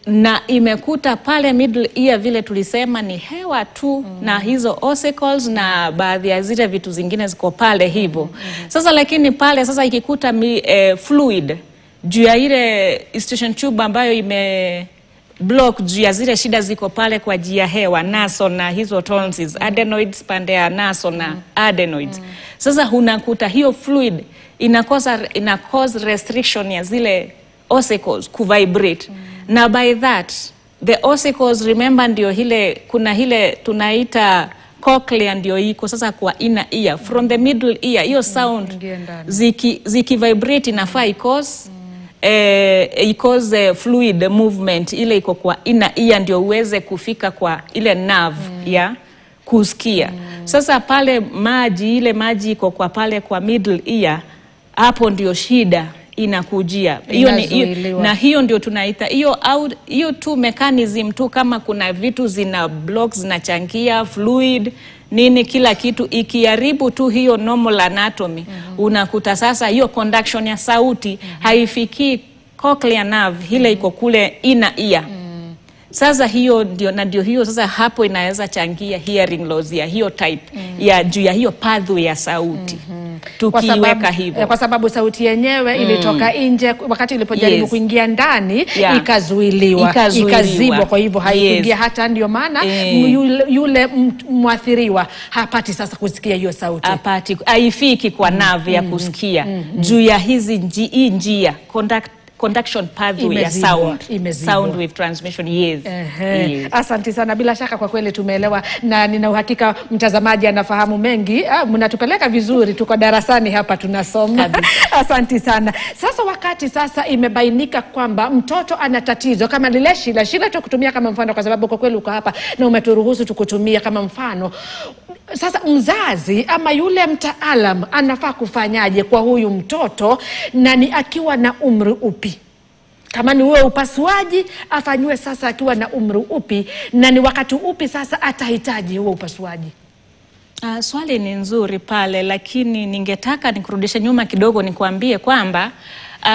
na imekuta pale middle ear vile tulisema ni hewa tu na hizo ossicles na baadhi ya zile vitu zingine ziko pale hivyo. Sasa lakini pale sasa ikikuta fluid juu ya ile eustachian tube ambayo block juu ya zile shida ziko pale kwa jia hewa, nasal na hizo tonsils, adenoids pande ya nasal na adenoids. Sasa unakuta hiyo fluid ina cause restriction ya zile ossicles kuvibrate. Na by that, the ossicles, remember ndio kuna hile tunaita cochlea ndio iko sasa kwa inner ear. From the middle ear, hiyo sound ziki vibrate inafaa cause fluid movement ile iko kwa inner ear ndio uweze kufika kwa ile nerve ya kusikia. Sasa pale ile maji iko kwa pale kwa middle ear, hapo ndio shida inakujia. Na hiyo ndio tunaita hiyo tu mechanism tu, kama kuna vitu zina blocks zinachangia fluid nini kila kitu ikiharibu tu hiyo normal anatomy, unakuta sasa hiyo conduction ya sauti haifiki cochlear nerve ile iko kule inner ear. Sasa hiyo ndio hiyo sasa hapo inaweza changia hearing loss ya hiyo type ya juu ya hiyo pathway ya sauti. Tukiweka hivyo kwa sababu sauti yenyewe ilitoka nje wakati ilipojaribu kuingia ndani, ikazuiliwa, ikazibwa, kwa hivyo haikuingia. Hata ndio maana yule mwathiriwa hapati sasa kusikia hiyo sauti, haifiki kwa nerve ya kusikia juu ya hizi njia conduction pathway ya sound wave transmission. Yes. Asante sana, bila shaka kwa kweli tumeelewa, na nina uhakika mtazamaji anafahamu mengi. Mnatupeleka vizuri, tuko darasani hapa tunasoma. Asante sana. Sasa wakati sasa imebainika kwamba mtoto ana tatizo kama lile shida tu kutumia kama mfano, kwa sababu kwa kweli uko hapa na umeturuhusu tukutumia kama mfano. Sasa mzazi ama yule mtaalam anafaa kufanyaje kwa huyu mtoto, na ni akiwa na umri upi? Kama ni uwe upasuaji afanywe sasa akiwa na umri upi, na ni wakati upi sasa atahitaji huo upasuaji? Swali ni nzuri pale, lakini ningetaka nikurudishe nyuma kidogo nikuambie kwamba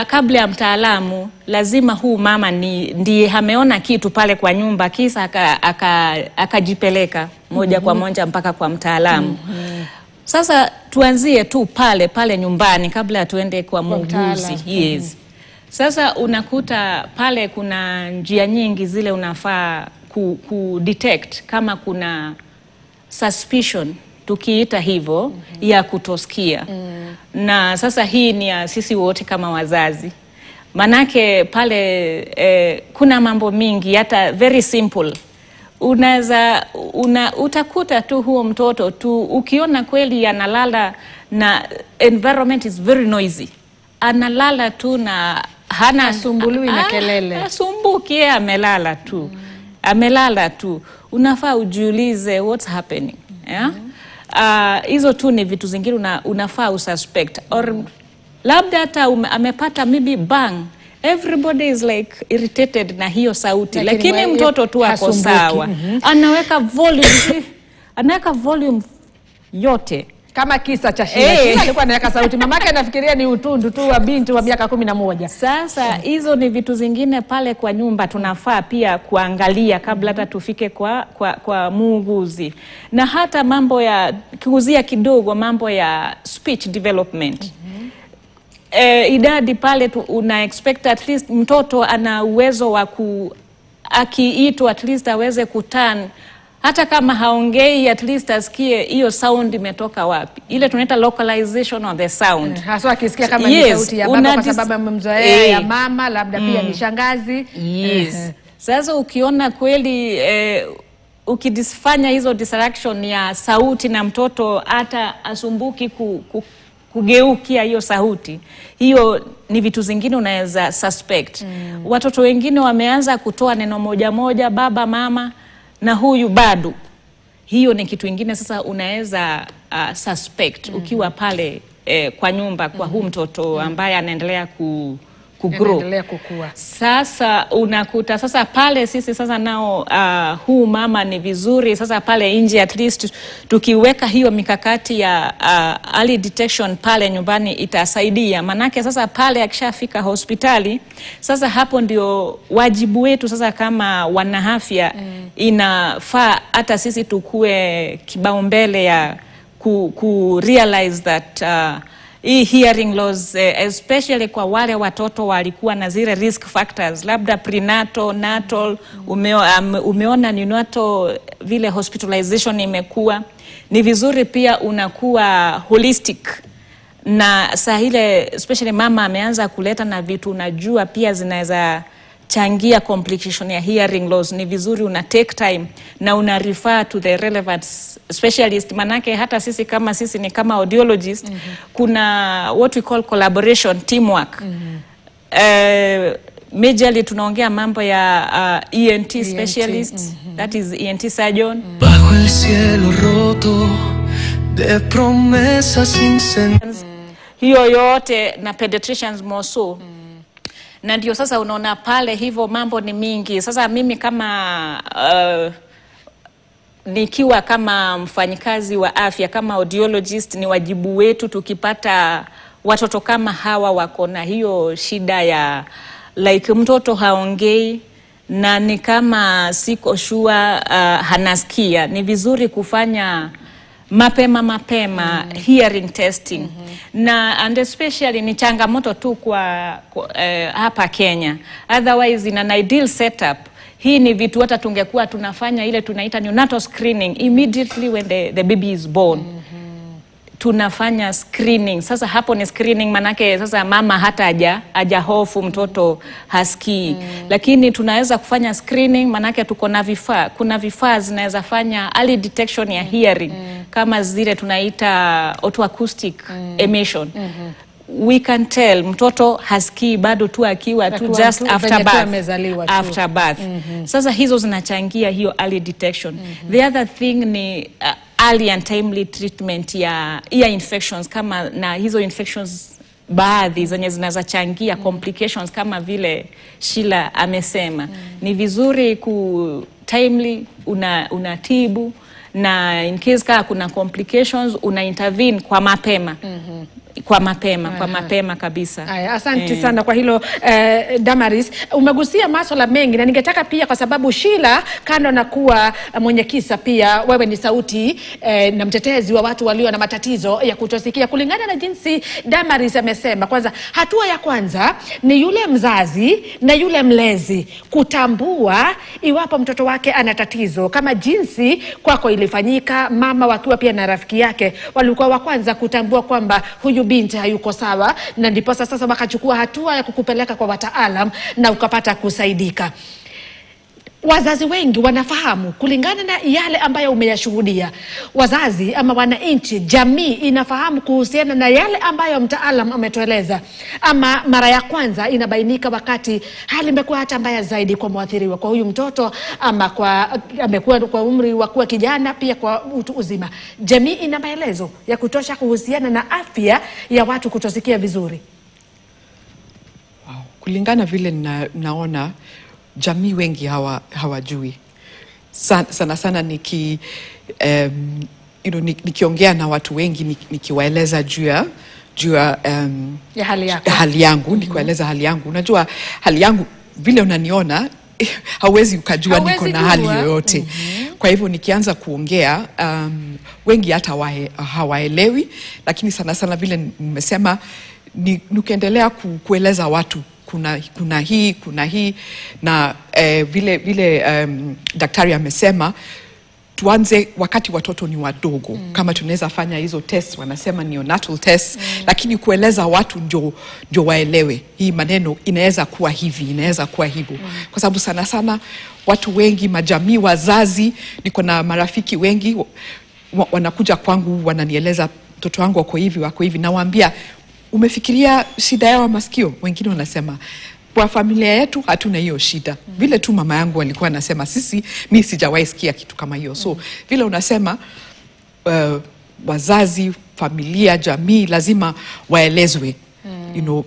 kabla ya mtaalamu lazima huu mama ndiye ameona kitu pale kwa nyumba, kisa akajipeleka moja kwa moja mpaka kwa mtaalamu. Sasa tuanzie tu pale nyumbani kabla ya tuende kwa muuguzi. Yes. Sasa unakuta pale kuna njia nyingi zile unafaa detect kama kuna suspicion, tukiita hivyo, ya kutosikia. Na sasa hii ni ya sisi wote kama wazazi. Manake pale kuna mambo mingi, hata very simple. Utakuta tu huo mtoto tu, ukiona kweli analala na environment is very noisy, analala tu na hana asumbuliwi na kelele, asumbuki, amelala tu, unafaa ujiulize what's happening. Hizo tu ni vitu zingine unafaa ususpect, or labda hata amepata maybe bang. Everybody is like irritated na hiyo sauti, lakini mtoto tu ako sawa. Anaweka volume yote kama kisa cha Sheila. Alikuwa anaweka sauti, mamake anafikiria ni utundu tu wa binti wa miaka 11. Sasa hizo ni vitu zingine pale kwa nyumba tunafaa pia kuangalia kabla hata tufike kwa muuguzi. Na hata mambo ya kuzia kidogo, mambo ya speech development. Idadi pale una expect at least mtoto ana uwezo wa akiitwa at least aweze kuturn, hata kama haongei at least asikie hiyo sound imetoka wapi. Ile tunaita localization of the sound. Hasa akisikia kama ni sauti ya baba kwa sababu amemzoea, ya mama labda pia ni shangazi. Sasa ukiona kweli ukifanya hizo distraction ya sauti na mtoto hata asumbuki kugeukia hiyo sauti, hiyo ni vitu zingine unaweza suspect. Watoto wengine wameanza kutoa neno moja moja, baba, mama, na huyu bado. Hiyo ni kitu kingine sasa unaweza suspect ukiwa pale kwa nyumba kwa huu mtoto ambaye anaendelea kugrow. Sasa unakuta sasa pale sisi sasa nao huu mama ni vizuri sasa pale nje at least tukiweka hiyo mikakati ya early detection pale nyumbani itasaidia. Manake sasa pale akishafika hospitali sasa hapo ndio wajibu wetu sasa kama wanaafya inafaa hata sisi tukue kibaumbele ya realize that hii hearing loss especially kwa wale watoto walikuwa na zile risk factors labda prenatal, natal, umeona neonatal vile hospitalization imekuwa, ni vizuri pia unakuwa holistic. Na saa ile especially mama ameanza kuleta na vitu unajua pia zinaweza changia complication ya hearing loss, ni vizuri una take time na una refer to the relevant specialist. Manake hata sisi ni kama audiologist kuna what we call collaboration, teamwork. Majorly tunaongea mambo ya ENT specialist, that is ENT surgeon. Bajo el cielo roto de promesas sin sentido. Hiyo yote na pediatricians more so. Na ndio sasa unaona pale hivyo mambo ni mingi. Sasa mimi kama nikiwa kama mfanyikazi wa afya kama audiologist, ni wajibu wetu tukipata watoto kama hawa wako na hiyo shida ya like mtoto haongei na ni kama siko sure hanasikia, ni vizuri kufanya mapema hearing testing. Na and especially ni changamoto tu kwa hapa Kenya. Otherwise in an ideal setup hii ni vitu hata tungekuwa tunafanya ile tunaita neonatal screening immediately when the baby is born. Tunafanya screening. Sasa hapo ni screening manake sasa mama hata haja hofu mtoto hasikii. Lakini tunaweza kufanya screening manake tuko na vifaa. Kuna vifaa zinaweza fanya early detection ya hearing kama zile tunaita autoacoustic emission. We can tell mtoto hasikii bado tu akiwa tu just after birth. Sasa hizo zinachangia hiyo early detection. The other thing ni early and timely treatment ya ear infections, kama na hizo infections baadhi zenye zinaweza changia complications kama vile Sheila amesema. Ni vizuri timely unatibu na in case kama kuna complications una intervene kwa mapema. Kwa mapema kabisa. Asante sana kwa hilo Damaris. Umegusia masuala mengi na ningetaka pia kwa sababu Sheila kando na kuwa mwenye kisa pia wewe ni sauti na mtetezi wa watu walio na matatizo ya kutosikia. Kulingana na jinsi Damaris amesema, kwanza hatua ya kwanza ni yule mzazi na yule mlezi kutambua iwapo mtoto wake ana tatizo, kama jinsi kwako ilifanyika. Mama wakiwa pia na rafiki yake walikuwa wa kwanza kutambua kwamba huyu binti hayuko sawa, na ndipo sasa wakachukua hatua ya kukupeleka kwa wataalam na ukapata kusaidika. Wazazi wengi wanafahamu kulingana na yale ambayo umeyashuhudia. Wazazi ama wananchi, jamii inafahamu kuhusiana na yale ambayo mtaalam ametueleza. Ama mara ya kwanza inabainika wakati hali imekuwa hata mbaya zaidi kwa mwathiriwa, kwa huyu mtoto ama amekuwa kwa umri wa kuwa kijana pia kwa utu uzima. Jamii ina maelezo ya kutosha kuhusiana na afya ya watu kutosikia vizuri. Kulingana vile naona jamii wengi hawajui. Sana nikiongea na watu wengi nikiwaeleza juu ya hali yangu, nikiwaeleza hali yangu. Unajua hali yangu vile unaniona hauwezi ukajua niko na hali yoyote. Kwa hivyo nikianza kuongea wengi hata hawaelewi, lakini sana vile nimesema nikiendelea kueleza watu kuna hii na vile daktari amesema tuanze wakati watoto ni wadogo. Kama tunaweza fanya hizo test, wanasema neonatal test, lakini kueleza watu ndio waelewe hii maneno inaweza kuwa hivi, inaweza kuwa hivyo. Kwa sababu sana sana watu wengi, majamii, wazazi, niko na marafiki wengi wanakuja kwangu wananieleza mtoto wangu wako hivi, nawaambia umefikiria shida yao masikio? Wengine wanasema kwa familia yetu hatuna hiyo shida. Vile tu mama yangu alikuwa anasema mimi sijawahi sikia kitu kama hiyo. So vile unasema wazazi, familia, jamii lazima waelezwe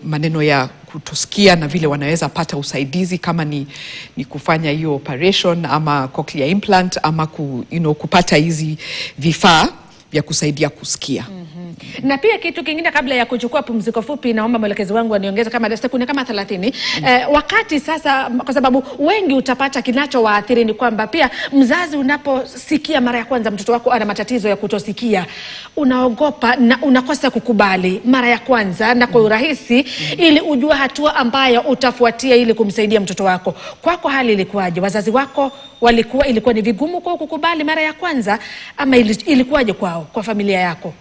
maneno ya kutosikia na vile wanaweza pata usaidizi, kama ni kufanya hiyo operation ama cochlear implant ama kupata hizi vifaa vya kusaidia kusikia. Na pia kitu kingine, kabla ya kuchukua pumziko fupi, naomba mwelekezi wangu aniongeze kama sekunde kama 30. Wakati sasa, kwa sababu wengi utapata kinachowaathiri ni kwamba pia mzazi unaposikia mara ya kwanza mtoto wako ana matatizo ya kutosikia, unaogopa na unakosa kukubali mara ya kwanza na kwa urahisi, ili ujue hatua ambayo utafuatia ili kumsaidia mtoto wako. Kwako hali ilikuwaje? Wazazi wako ilikuwa ni vigumu kwa kukubali mara ya kwanza, ama ilikuwaje kwao, kwa familia yako?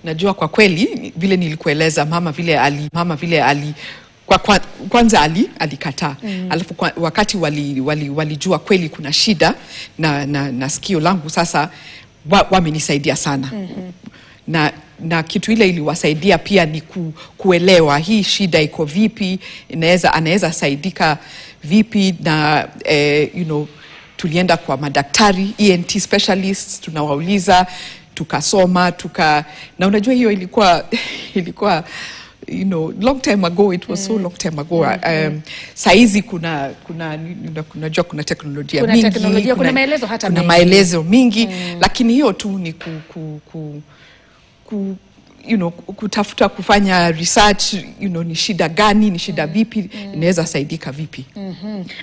Najua kwa kweli vile nilikueleza, mama vile ali kwanza alikataa. Alafu wakati walijua kweli kuna shida na sikio langu, sasa wamenisaidia sana. Na kitu ile iliwasaidia pia ni kuelewa hii shida iko vipi, anaweza saidika vipi, na tulienda kwa madaktari, ENT specialists, tunawauliza, tukasoma, na unajua hiyo ilikuwa long time ago. It was so long time ago. Saizi unajua kuna teknolojia mingi, kuna maelezo hata kuna maelezo mingi, lakini hiyo tu ni kutafuta kufanya research, ni shida gani, ni shida vipi, inaweza saidika vipi.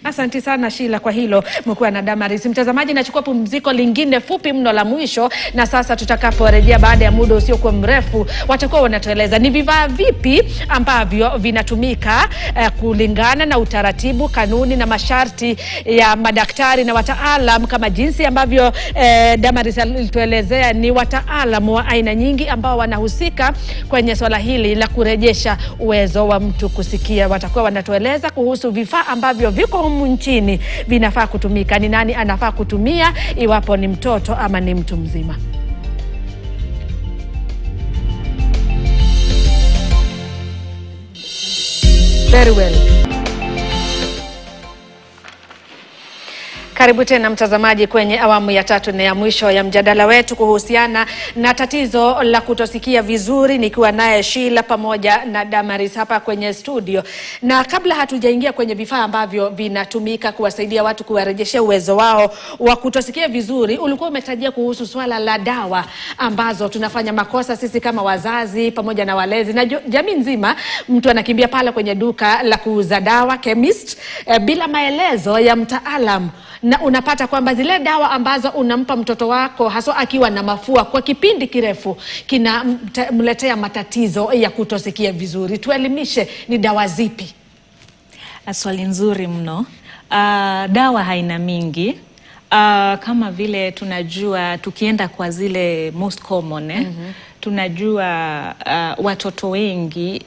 Asante sana Sheila kwa hilo. Mkuu na Damaris. Mtazamaji, nachukua pumziko lingine fupi mno la mwisho, na sasa tutakaporejea baada ya muda usiokuwa mrefu, watakuwa wanatueleza ni vifaa vipi ambavyo vinatumika kulingana na utaratibu, kanuni na masharti ya madaktari na wataalam, kama jinsi ambavyo Damaris alituelezea. Ni wataalam wa aina nyingi ambao wanahusika kwenye swala hili la kurejesha uwezo wa mtu kusikia. Watakuwa wanatueleza kuhusu vifaa ambavyo viko humu nchini vinafaa kutumika, ni nani anafaa kutumia, iwapo ni mtoto ama ni mtu mzima. Very well. Karibu tena mtazamaji kwenye awamu ya 3 na ya mwisho ya mjadala wetu kuhusiana na tatizo la kutosikia vizuri, nikiwa naye Sheila pamoja na Damaris hapa kwenye studio. Na kabla hatujaingia kwenye vifaa ambavyo vinatumika kuwasaidia watu kuwarejeshea uwezo wao wa kutosikia vizuri, ulikuwa umetajia kuhusu swala la dawa ambazo tunafanya makosa sisi kama wazazi pamoja na walezi na jamii nzima. Mtu anakimbia pale kwenye duka la kuuza dawa, chemist, bila maelezo ya mtaalam, na unapata kwamba zile dawa ambazo unampa mtoto wako hasa akiwa na mafua kwa kipindi kirefu kinamletea matatizo ya kutosikia vizuri. Tuelimishe, ni dawa zipi? Swali nzuri mno. Dawa haina mingi. Kama vile tunajua, tukienda kwa zile most common, tunajua watoto wengi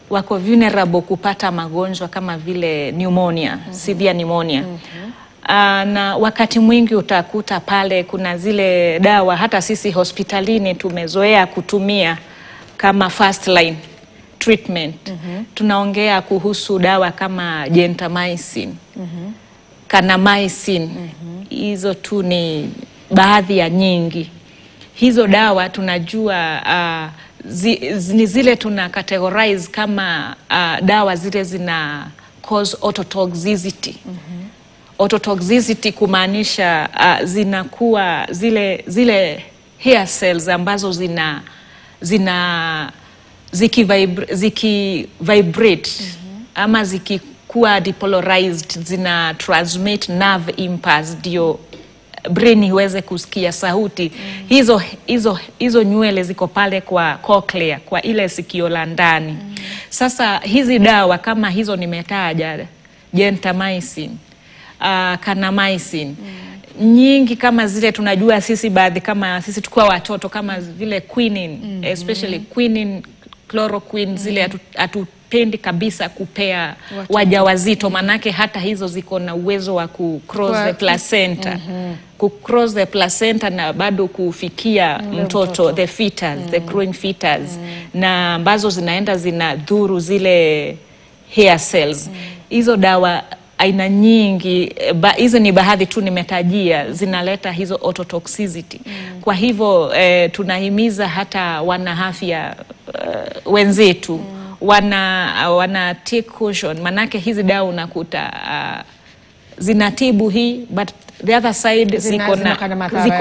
wako vulnerable kupata magonjwa kama vile pneumonia, severe pneumonia. Na wakati mwingi utakuta pale kuna zile dawa hata sisi hospitalini tumezoea kutumia kama first line treatment. Tunaongea kuhusu dawa kama gentamicin, kanamycin. Hizo tu ni baadhi ya nyingi. Hizo dawa tunajua ni zile tuna categorize kama dawa zile zina cause ototoxicity. Ototoxicity kumaanisha zinakuwa zile hair cells ambazo zikivibrate ama zikikuwa depolarized, zina transmit nerve impulse ndio brain iweze kusikia sauti. Hizo nywele ziko pale kwa cochlea, kwa ile sikio la ndani. Sasa hizi dawa kama hizo nimetaja, gentamicin, kanamycin, nyingi kama zile tunajua sisi baadhi, kama sisi tukiwa watoto, kama vile quinine, especially quinine, chloroquine, zile hatupendi kabisa kupea wajawazito, manake hata hizo ziko na uwezo wa ku-cross the placenta. Ku-cross the placenta na bado kufikia mtoto, the fetus, the growing fetus, na ambazo zinaenda zinadhuru zile hair cells. Hizo dawa aina nyingi, hizo ni baadhi tu nimetajia, zinaleta hizo ototoxicity. Kwa hivyo tunahimiza hata wanaafya wenzetu wana take caution, manake hizi dawa unakuta zinatibu hii, but the other side ziko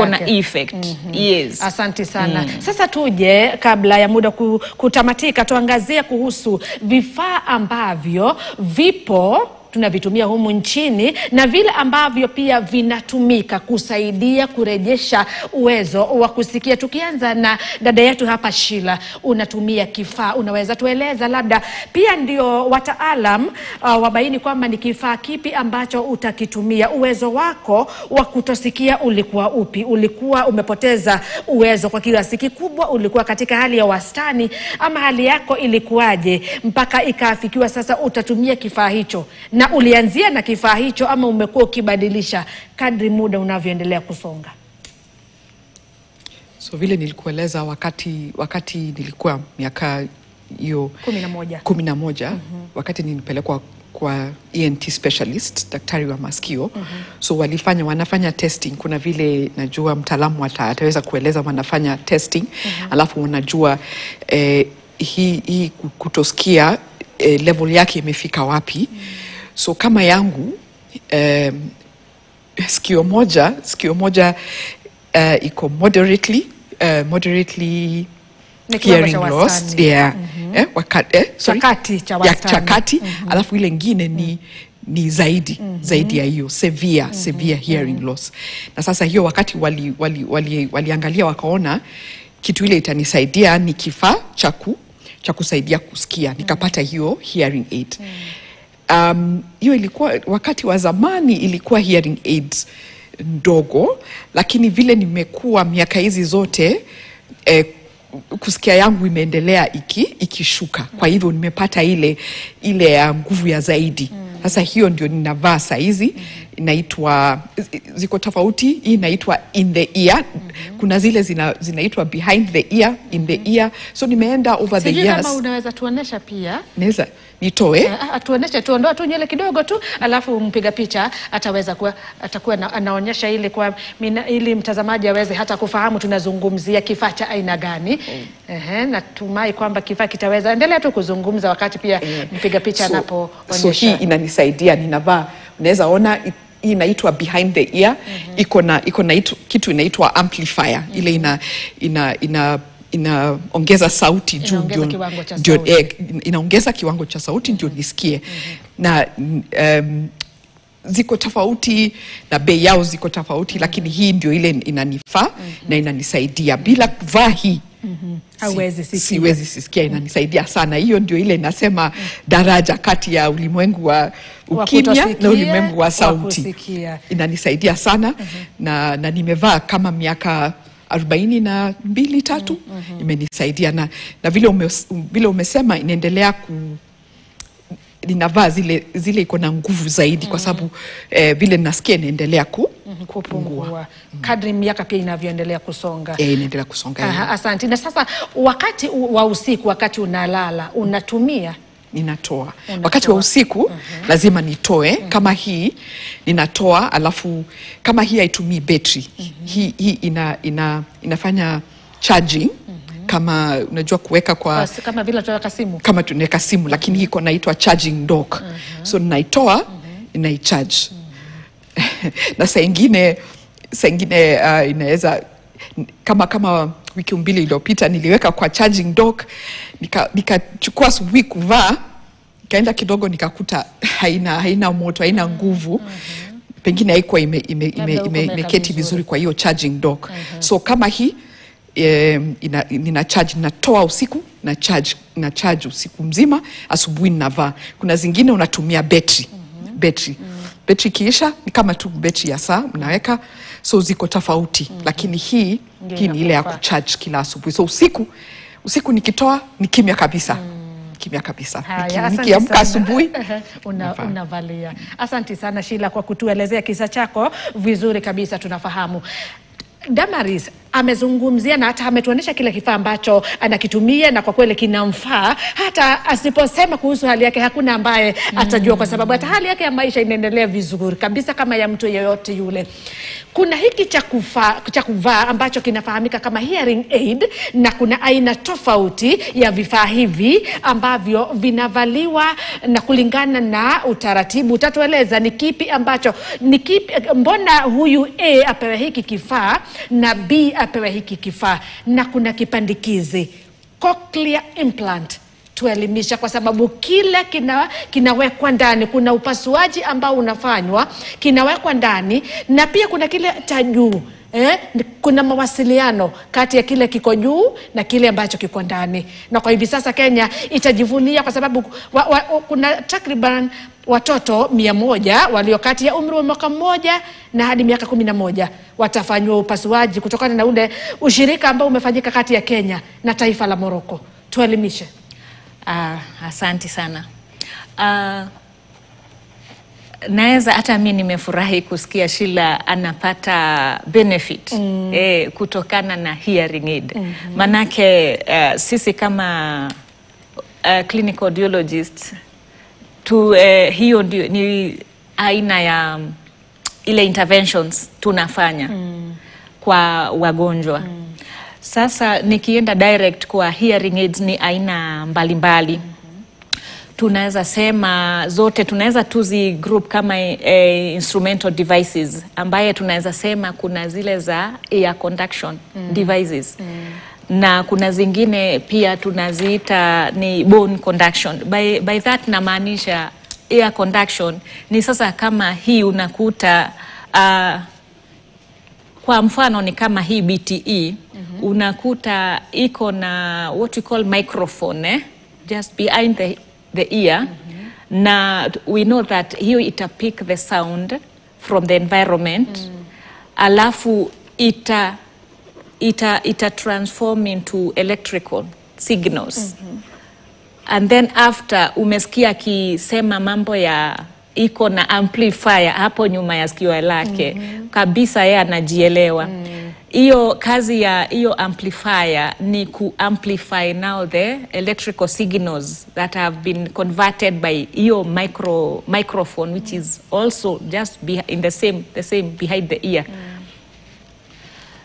na effect. Yes. Asante sana. Sasa tuje, kabla ya muda kutamatika, tuangazie kuhusu vifaa ambavyo vipo tunavitumia humu nchini na vile ambavyo pia vinatumika kusaidia kurejesha uwezo wa kusikia. Tukianza na dada yetu hapa Sheila, unatumia kifaa, unaweza tueleza labda pia ndio wataalam wabaini kwamba ni kifaa kipi ambacho utakitumia? Uwezo wako wa kutosikia ulikuwa upi? Ulikuwa umepoteza uwezo kwa kiasi kikubwa? Ulikuwa katika hali ya wastani? Ama hali yako ilikuwaje mpaka ikafikiwa sasa utatumia kifaa hicho? Na ulianzia na kifaa hicho ama umekuwa ukibadilisha kadri muda unavyoendelea kusonga? So vile nilikueleza, wakati nilikuwa miaka hiyo 11, wakati nilipelekwa kwa ENT specialist, daktari wa masikio, so wanafanya testing. Kuna vile najua mtaalamu ataweza kueleza, wanafanya testing, alafu wanajua hii kutosikia level yake imefika wapi. So kama yangu sikio moja iko moderately hearing loss, chakati, alafu ile ingine ni zaidi ya hiyo severe hearing loss. Na sasa hiyo wakati waliangalia wakaona kitu ile itanisaidia ni kifaa cha kusaidia kusikia, nikapata hiyo hearing aid. Hiyo ilikuwa wakati wa zamani, ilikuwa hearing aids ndogo, lakini vile nimekuwa miaka hizi zote kusikia yangu imeendelea ikishuka. Kwa hivyo nimepata ile nguvu ya zaidi. Sasa hiyo ndio ninavaa saa hizi. Inaitwa, ziko tofauti. Hii inaitwa in the ear. Kuna zile zinaitwa behind the ear, in the ear. So nimeenda over the years. Sijui kama unaweza tuonesha pia. Naweza nitoe? Tuoneshe, tuondoa tu nywele kidogo tu, alafu mpiga picha atakuwa anaonyesha ili mtazamaji aweze hata kufahamu tunazungumzia kifaa cha aina gani. Natumai kwamba kifaa kitaweza. Endelea tu kuzungumza wakati pia mpiga picha anapoonyesha. So hii inanisaidia, ninavaa. Unaweza ona hii inaitwa behind the ear. Iko na kitu inaitwa amplifier. Ile inaongeza sauti juu, inaongeza kiwango cha sauti ndio nisikie. Na ziko tofauti na bei yao ziko tofauti, lakini hii ndio ile inanifaa na inanisaidia. Bila kuvaa hii siwezi sikia, inanisaidia sana. Hiyo ndio ile inasema daraja kati ya ulimwengu wa ukimya na ulimwengu wa sauti. Inanisaidia sana na nimevaa kama miaka 42-3 imenisaidia, na vile umesema inaendelea ninavaa zile iko na nguvu zaidi, kwa sababu vile nasikia inaendelea kupungua kadri miaka pia inavyoendelea kusonga. Inaendelea kusonga. Asante. Na sasa wakati wa usiku, wakati unalala, unatumia? Ninatoa. Wakati wa usiku lazima nitoe. Kama hii ninatoa, alafu kama hii haitumii battery. Hii inafanya charging. Kama unajua kuweka kama vile tunaweka simu. Kama tunaweka simu, lakini hii inaitwa charging dock. So ninaitoa, inaicharge. Na saa ingine inaweza kama wiki mbili iliyopita niliweka kwa charging dock, nikachukua asubuhi kuvaa, nikaenda kidogo nikakuta haina moto, haina nguvu. Pengine haikuwa imeketi vizuri kwa hiyo charging dock. So kama hii nina charge, natoa usiku na charge usiku mzima, asubuhi ninavaa. Kuna zingine unatumia battery. betri kiisha ni kama tu betri ya saa mnaweka, so ziko tofauti. Lakini hii ni ile ya kucharge kila asubuhi. So usiku nikitoa ni kimya kabisa. Kimya kabisa. Nikiamka asubuhi unavalia. Asante sana Sheila kwa kutuelezea kisa chako vizuri kabisa, tunafahamu. Damaris amezungumzia na hata ametuonesha kile kifaa ambacho anakitumia na kwa kweli kinamfaa. Hata asiposema kuhusu hali yake hakuna ambaye atajua, kwa sababu hata hali yake ya maisha inaendelea vizuri kabisa kama ya mtu yeyote yule. Kuna hiki cha kuvaa ambacho kinafahamika kama hearing aid, na kuna aina tofauti ya vifaa hivi ambavyo vinavaliwa na kulingana na utaratibu. Utatueleza ni kipi ambacho mbona huyu A apewe hiki kifaa na B apewe hiki kifaa, na kuna kipandikizi cochlear implant. Tuelimisha kwa sababu kile kinawekwa ndani, kuna upasuaji ambao unafanywa, kinawekwa ndani, na pia kuna kile cha juu. Kuna mawasiliano kati ya kile kiko juu na kile ambacho kiko ndani. Na kwa hivi sasa Kenya itajivunia kwa sababu kuna takriban watoto 100 walio kati ya umri wa mwaka 1 na hadi miaka 11 watafanywa upasuaji kutokana na ule ushirika ambao umefanyika kati ya Kenya na taifa la Morocco. Tuelimishe. Asante sana. Naweza hata mimi nimefurahi kusikia Sheila anapata benefit kutokana na hearing aid. Manake sisi kama clinical audiologist hiyo ndio ni aina ya ile interventions tunafanya kwa wagonjwa. Sasa nikienda direct kwa hearing aids, ni aina mbalimbali. Tunaweza sema zote, tunaweza tuzi group kama instrumental devices, ambaye tunaweza sema kuna zile za ear conduction devices. Na kuna zingine pia tunaziita ni bone conduction. By that namaanisha ear conduction ni sasa kama hii unakuta kwa mfano ni kama hii BTE, unakuta iko na what we call microphone just behind the ear. Na we know that hiyo ita pick the sound from the environment, alafu ita transform into electrical signals. And then after umesikia akisema mambo ya iko na amplifier hapo nyuma ya sikio lake, kabisa yeye anajielewa. Hiyo kazi ya hiyo amplifier ni ku amplify now the electrical signals that have been converted by hiyo microphone, which is also just in the same behind the ear.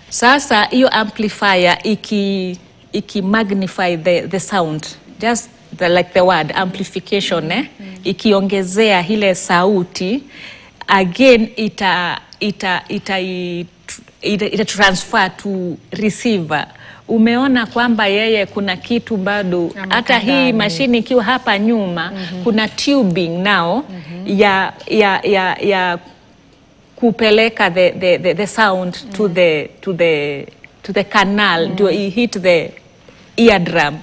Sasa hiyo amplifier iki magnify the sound, just like the word amplification, ikiongezea ile sauti, again ita transfer to receiver. Umeona kwamba yeye kuna kitu bado, hata hii mashini ikiwa hapa nyuma kuna tubing now ya kupeleka the sound to the canal, to hit the eardrum,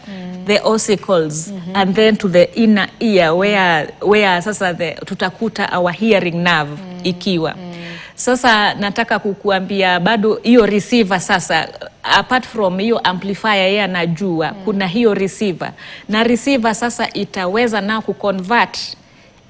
the ossicles, and then to the inner ear where sasa tutakuta our hearing nerve ikiwa. Sasa nataka kukuambia bado hiyo receiver sasa, apart from hiyo amplifier yeye anajua kuna hiyo receiver, na receiver sasa itaweza na kuconvert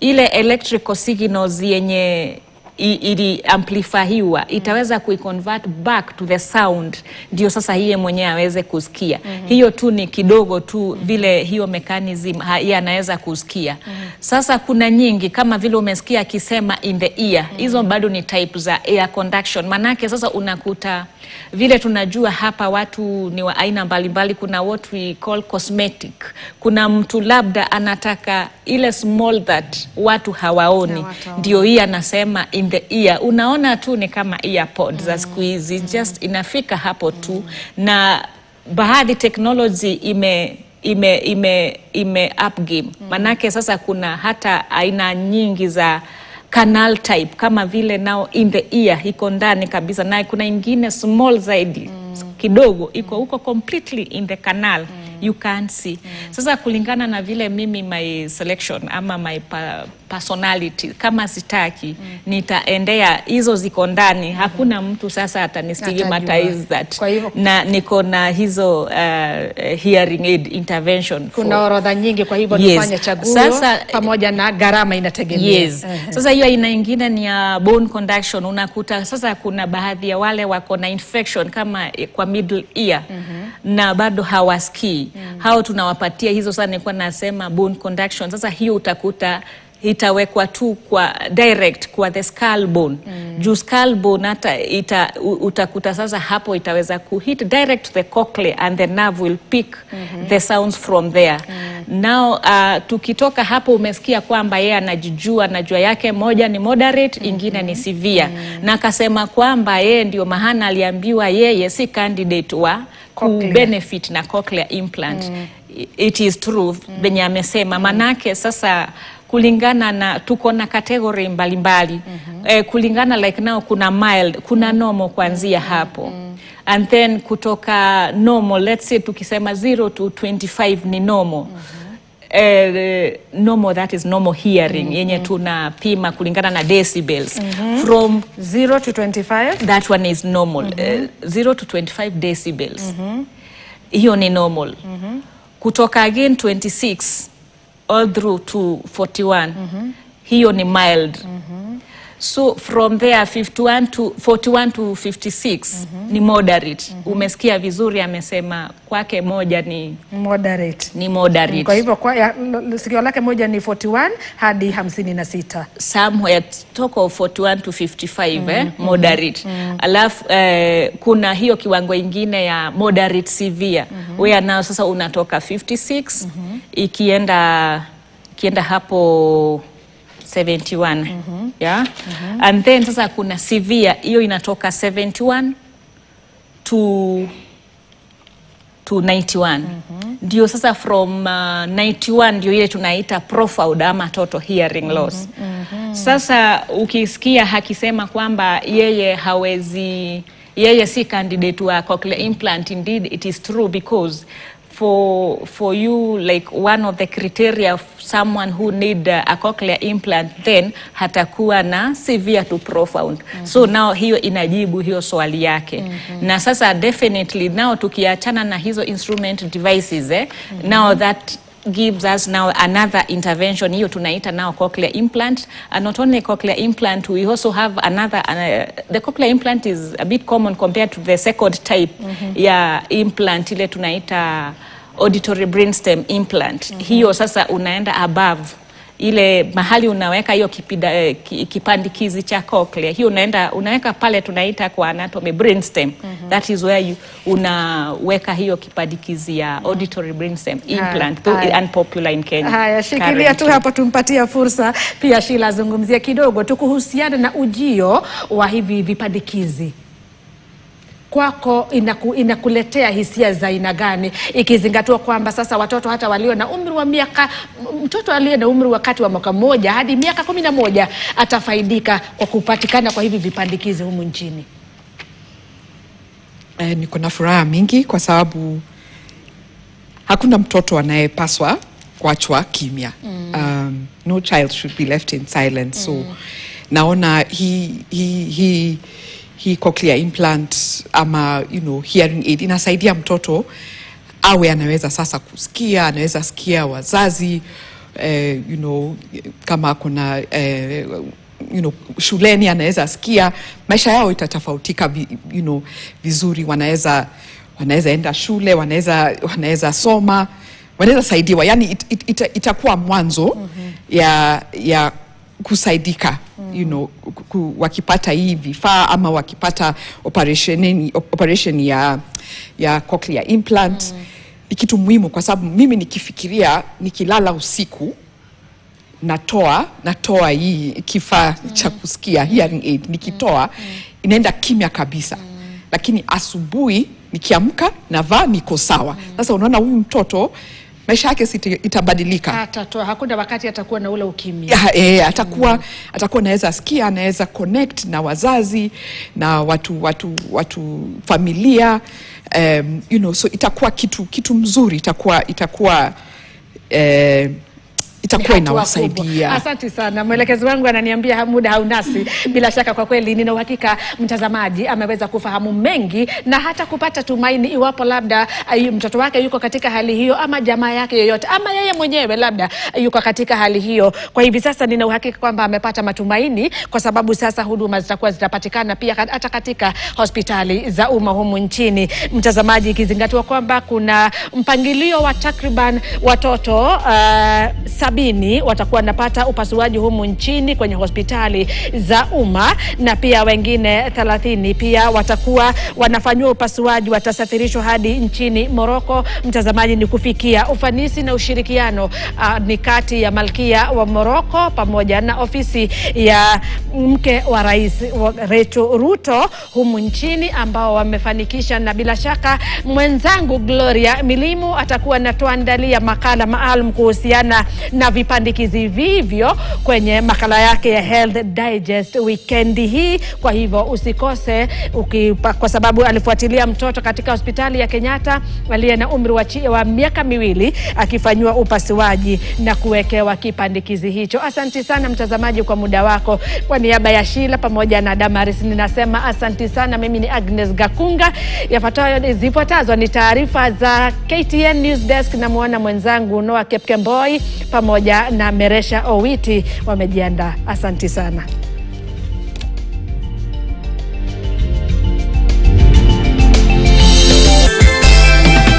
ile electrical signals yenye ili amplifiwa, itaweza kuiconvert back to the sound, ndio sasa yeye mwenyewe aweze kusikia. Hiyo tu ni kidogo tu vile hiyo mechanism yeye anaweza kusikia. Sasa kuna nyingi kama vile umesikia akisema in the ear, hizo bado ni type za ear conduction. Manake sasa unakuta vile tunajua hapa watu ni wa aina mbalimbali. Kuna what we call cosmetic, kuna mtu labda anataka ile small that watu hawaoni, ndio hii anasema in the ear. Unaona tu ni kama earpods za siku hizi, just inafika hapo tu. Na baadhi technology ime up game. Manake sasa kuna hata aina nyingi za canal type, kama vile now in the ear iko ndani kabisa, na kuna ingine small zaidi kidogo iko completely in the canal you can't see. Sasa kulingana na vile mimi my selection ama my personality, kama sitaki nitaendea hizo ziko ndani, hakuna mtu sasa atanistigmatize that. Na niko na hizo hearing aid intervention. Kuna orodha nyingi, kwa hivyo nifanye chaguo sasa, pamoja na gharama inategemea. Sasa hiyo aina nyingine ni ya bone conduction. Unakuta sasa kuna baadhi ya wale wako na infection kama kwa middle ear na bado hawasikii. Hao tunawapatia hizo. Sasa nilikuwa nasema bone conduction. Sasa hiyo utakuta itawekwa tu kwa direct kwa the skull bone. Juu skull bone hata utakuta sasa hapo itaweza kuhit direct the cochlea and the nerve will pick the sounds from there. Now tukitoka hapo, umesikia kwamba yeye anajijua, najua yake moja ni moderate, ingine ni severe. Na akasema kwamba yeye ndio mahana aliambiwa yeye si candidate wa benefit na cochlear implant. It is true benye amesema, manake sasa kulingana na tuko na category mbalimbali. Kulingana like now kuna mild, kuna normal kuanzia hapo. And then kutoka normal, let's say tukisema 0 to 25 ni normal. Normal, that is normal hearing, yenye tunapima kulingana na decibels. From 0 to 25, that one is normal. 0 to 25 decibels. Hiyo ni normal. Kutoka again 26 all through to 41, hiyo ni mild. So from there 41 to 56 ni moderate. Umesikia vizuri, amesema kwake moja ni moderate. Kwa hivyo sikio lake moja ni 41 hadi 56. Somewhere talk of 41 to 55 moderate. Alafu kuna hiyo kiwango ingine ya moderate severe. Where nao sasa unatoka 56 ikienda hapo 71. Yeah. And then sasa kuna severe, hiyo inatoka 71 to 91. Ndio sasa from 91 ndio ile tunaita profound ama total hearing loss. Sasa ukisikia hakisema kwamba yeye si candidate wa cochlear implant, indeed it is true, because for you, like one of the criteria of someone who need a cochlear implant, then hatakuwa na severe to profound. So now hiyo inajibu hiyo swali yake. Na sasa definitely now tukiachana na hizo instrument devices, now that gives us now another intervention. Hiyo tunaita now cochlear implant. And not only cochlear implant, we also have another, the cochlear implant is a bit common compared to the second type ya implant, ile tunaita auditory brainstem implant. Hiyo sasa unaenda above ile mahali unaweka hiyo kipandikizi cha cochlea. Hiyo unaweka pale tunaita kwa anatomy brainstem. That is where unaweka hiyo kipandikizi ya auditory brainstem implant, unpopular in Kenya. Haya, shikilia tu hapo, tumpatia fursa pia Sheila azungumzie kidogo tu kuhusiana na ujio wa hivi vipandikizi. Kwako inakuletea hisia za aina gani, ikizingatiwa kwamba sasa watoto hata walio na umri wa mtoto aliye na umri wakati wa mwaka mmoja hadi miaka 11 atafaidika kwa kupatikana kwa hivi vipandikizi humu nchini? Niko na furaha mingi kwa sababu hakuna mtoto anayepaswa kuachwa kimya. No child should be left in silence. So naona hii cochlear implant ama hearing aid inasaidia mtoto awe anaweza sasa kusikia, anaweza sikia wazazi, kama kuna shuleni anaweza sikia, maisha yao itatofautika vizuri, wanaweza enda shule, wanaweza soma, wanaweza saidiwa. Yani itakuwa mwanzo ya kusaidika, wakipata hii vifaa ama wakipata operation ya cochlear implant. Ni kitu muhimu kwa sababu mimi nikifikiria, nikilala usiku natoa hii kifaa cha kusikia hearing aid, nikitoa inaenda kimya kabisa. Lakini asubuhi nikiamka navaa, niko sawa. Sasa unaona huyu mtoto maisha yake itabadilika. Hakuna wakati atakuwa na ule ukimya. Atakuwa anaweza sikia, anaweza connect na wazazi, na watu familia, you know, so itakuwa kitu mzuri, itakuwa inawasaidia. Asante sana. Mwelekezi wangu ananiambia muda haunasi. Bila shaka kwa kweli nina uhakika mtazamaji ameweza kufahamu mengi na hata kupata tumaini iwapo labda mtoto wake yuko katika hali hiyo ama jamaa yake yoyote ama yeye mwenyewe labda yuko katika hali hiyo. Kwa hivi sasa nina uhakika kwamba amepata matumaini kwa sababu sasa huduma zitakuwa zitapatikana pia hata katika hospitali za umma humu nchini. Mtazamaji, ikizingatiwa kwamba kuna mpangilio wa takriban watoto 70 watakuwa napata upasuaji humu nchini kwenye hospitali za umma na pia wengine 30 pia watakuwa wanafanywa upasuaji, watasafirishwa hadi nchini Morocco. Mtazamaji, ni kufikia ufanisi na ushirikiano ni kati ya Malkia wa Morocco pamoja na ofisi ya mke wa Rais Rachel Ruto humu nchini ambao wamefanikisha, na bila shaka mwenzangu Gloria Milimu atakuwa anatuandalia makala maalum kuhusiana na vipandikizi vivyo kwenye makala yake ya Health Digest weekend hii. Kwa hivyo usikose kwa sababu alifuatilia mtoto katika hospitali ya Kenyatta aliye na umri wa miaka 2 akifanywa upasuaji na kuwekewa kipandikizi hicho. Asante sana mtazamaji kwa muda wako. Kwa niaba ya Sheila pamoja na Damaris ninasema asante sana. Mimi ni Agnes Gakunga. Zifuatazo ni taarifa za KTN News Desk, na muona mwenzangu Noah Kepkemboi pamoja na Meresha Owiti wamejiandaa. Asante sana.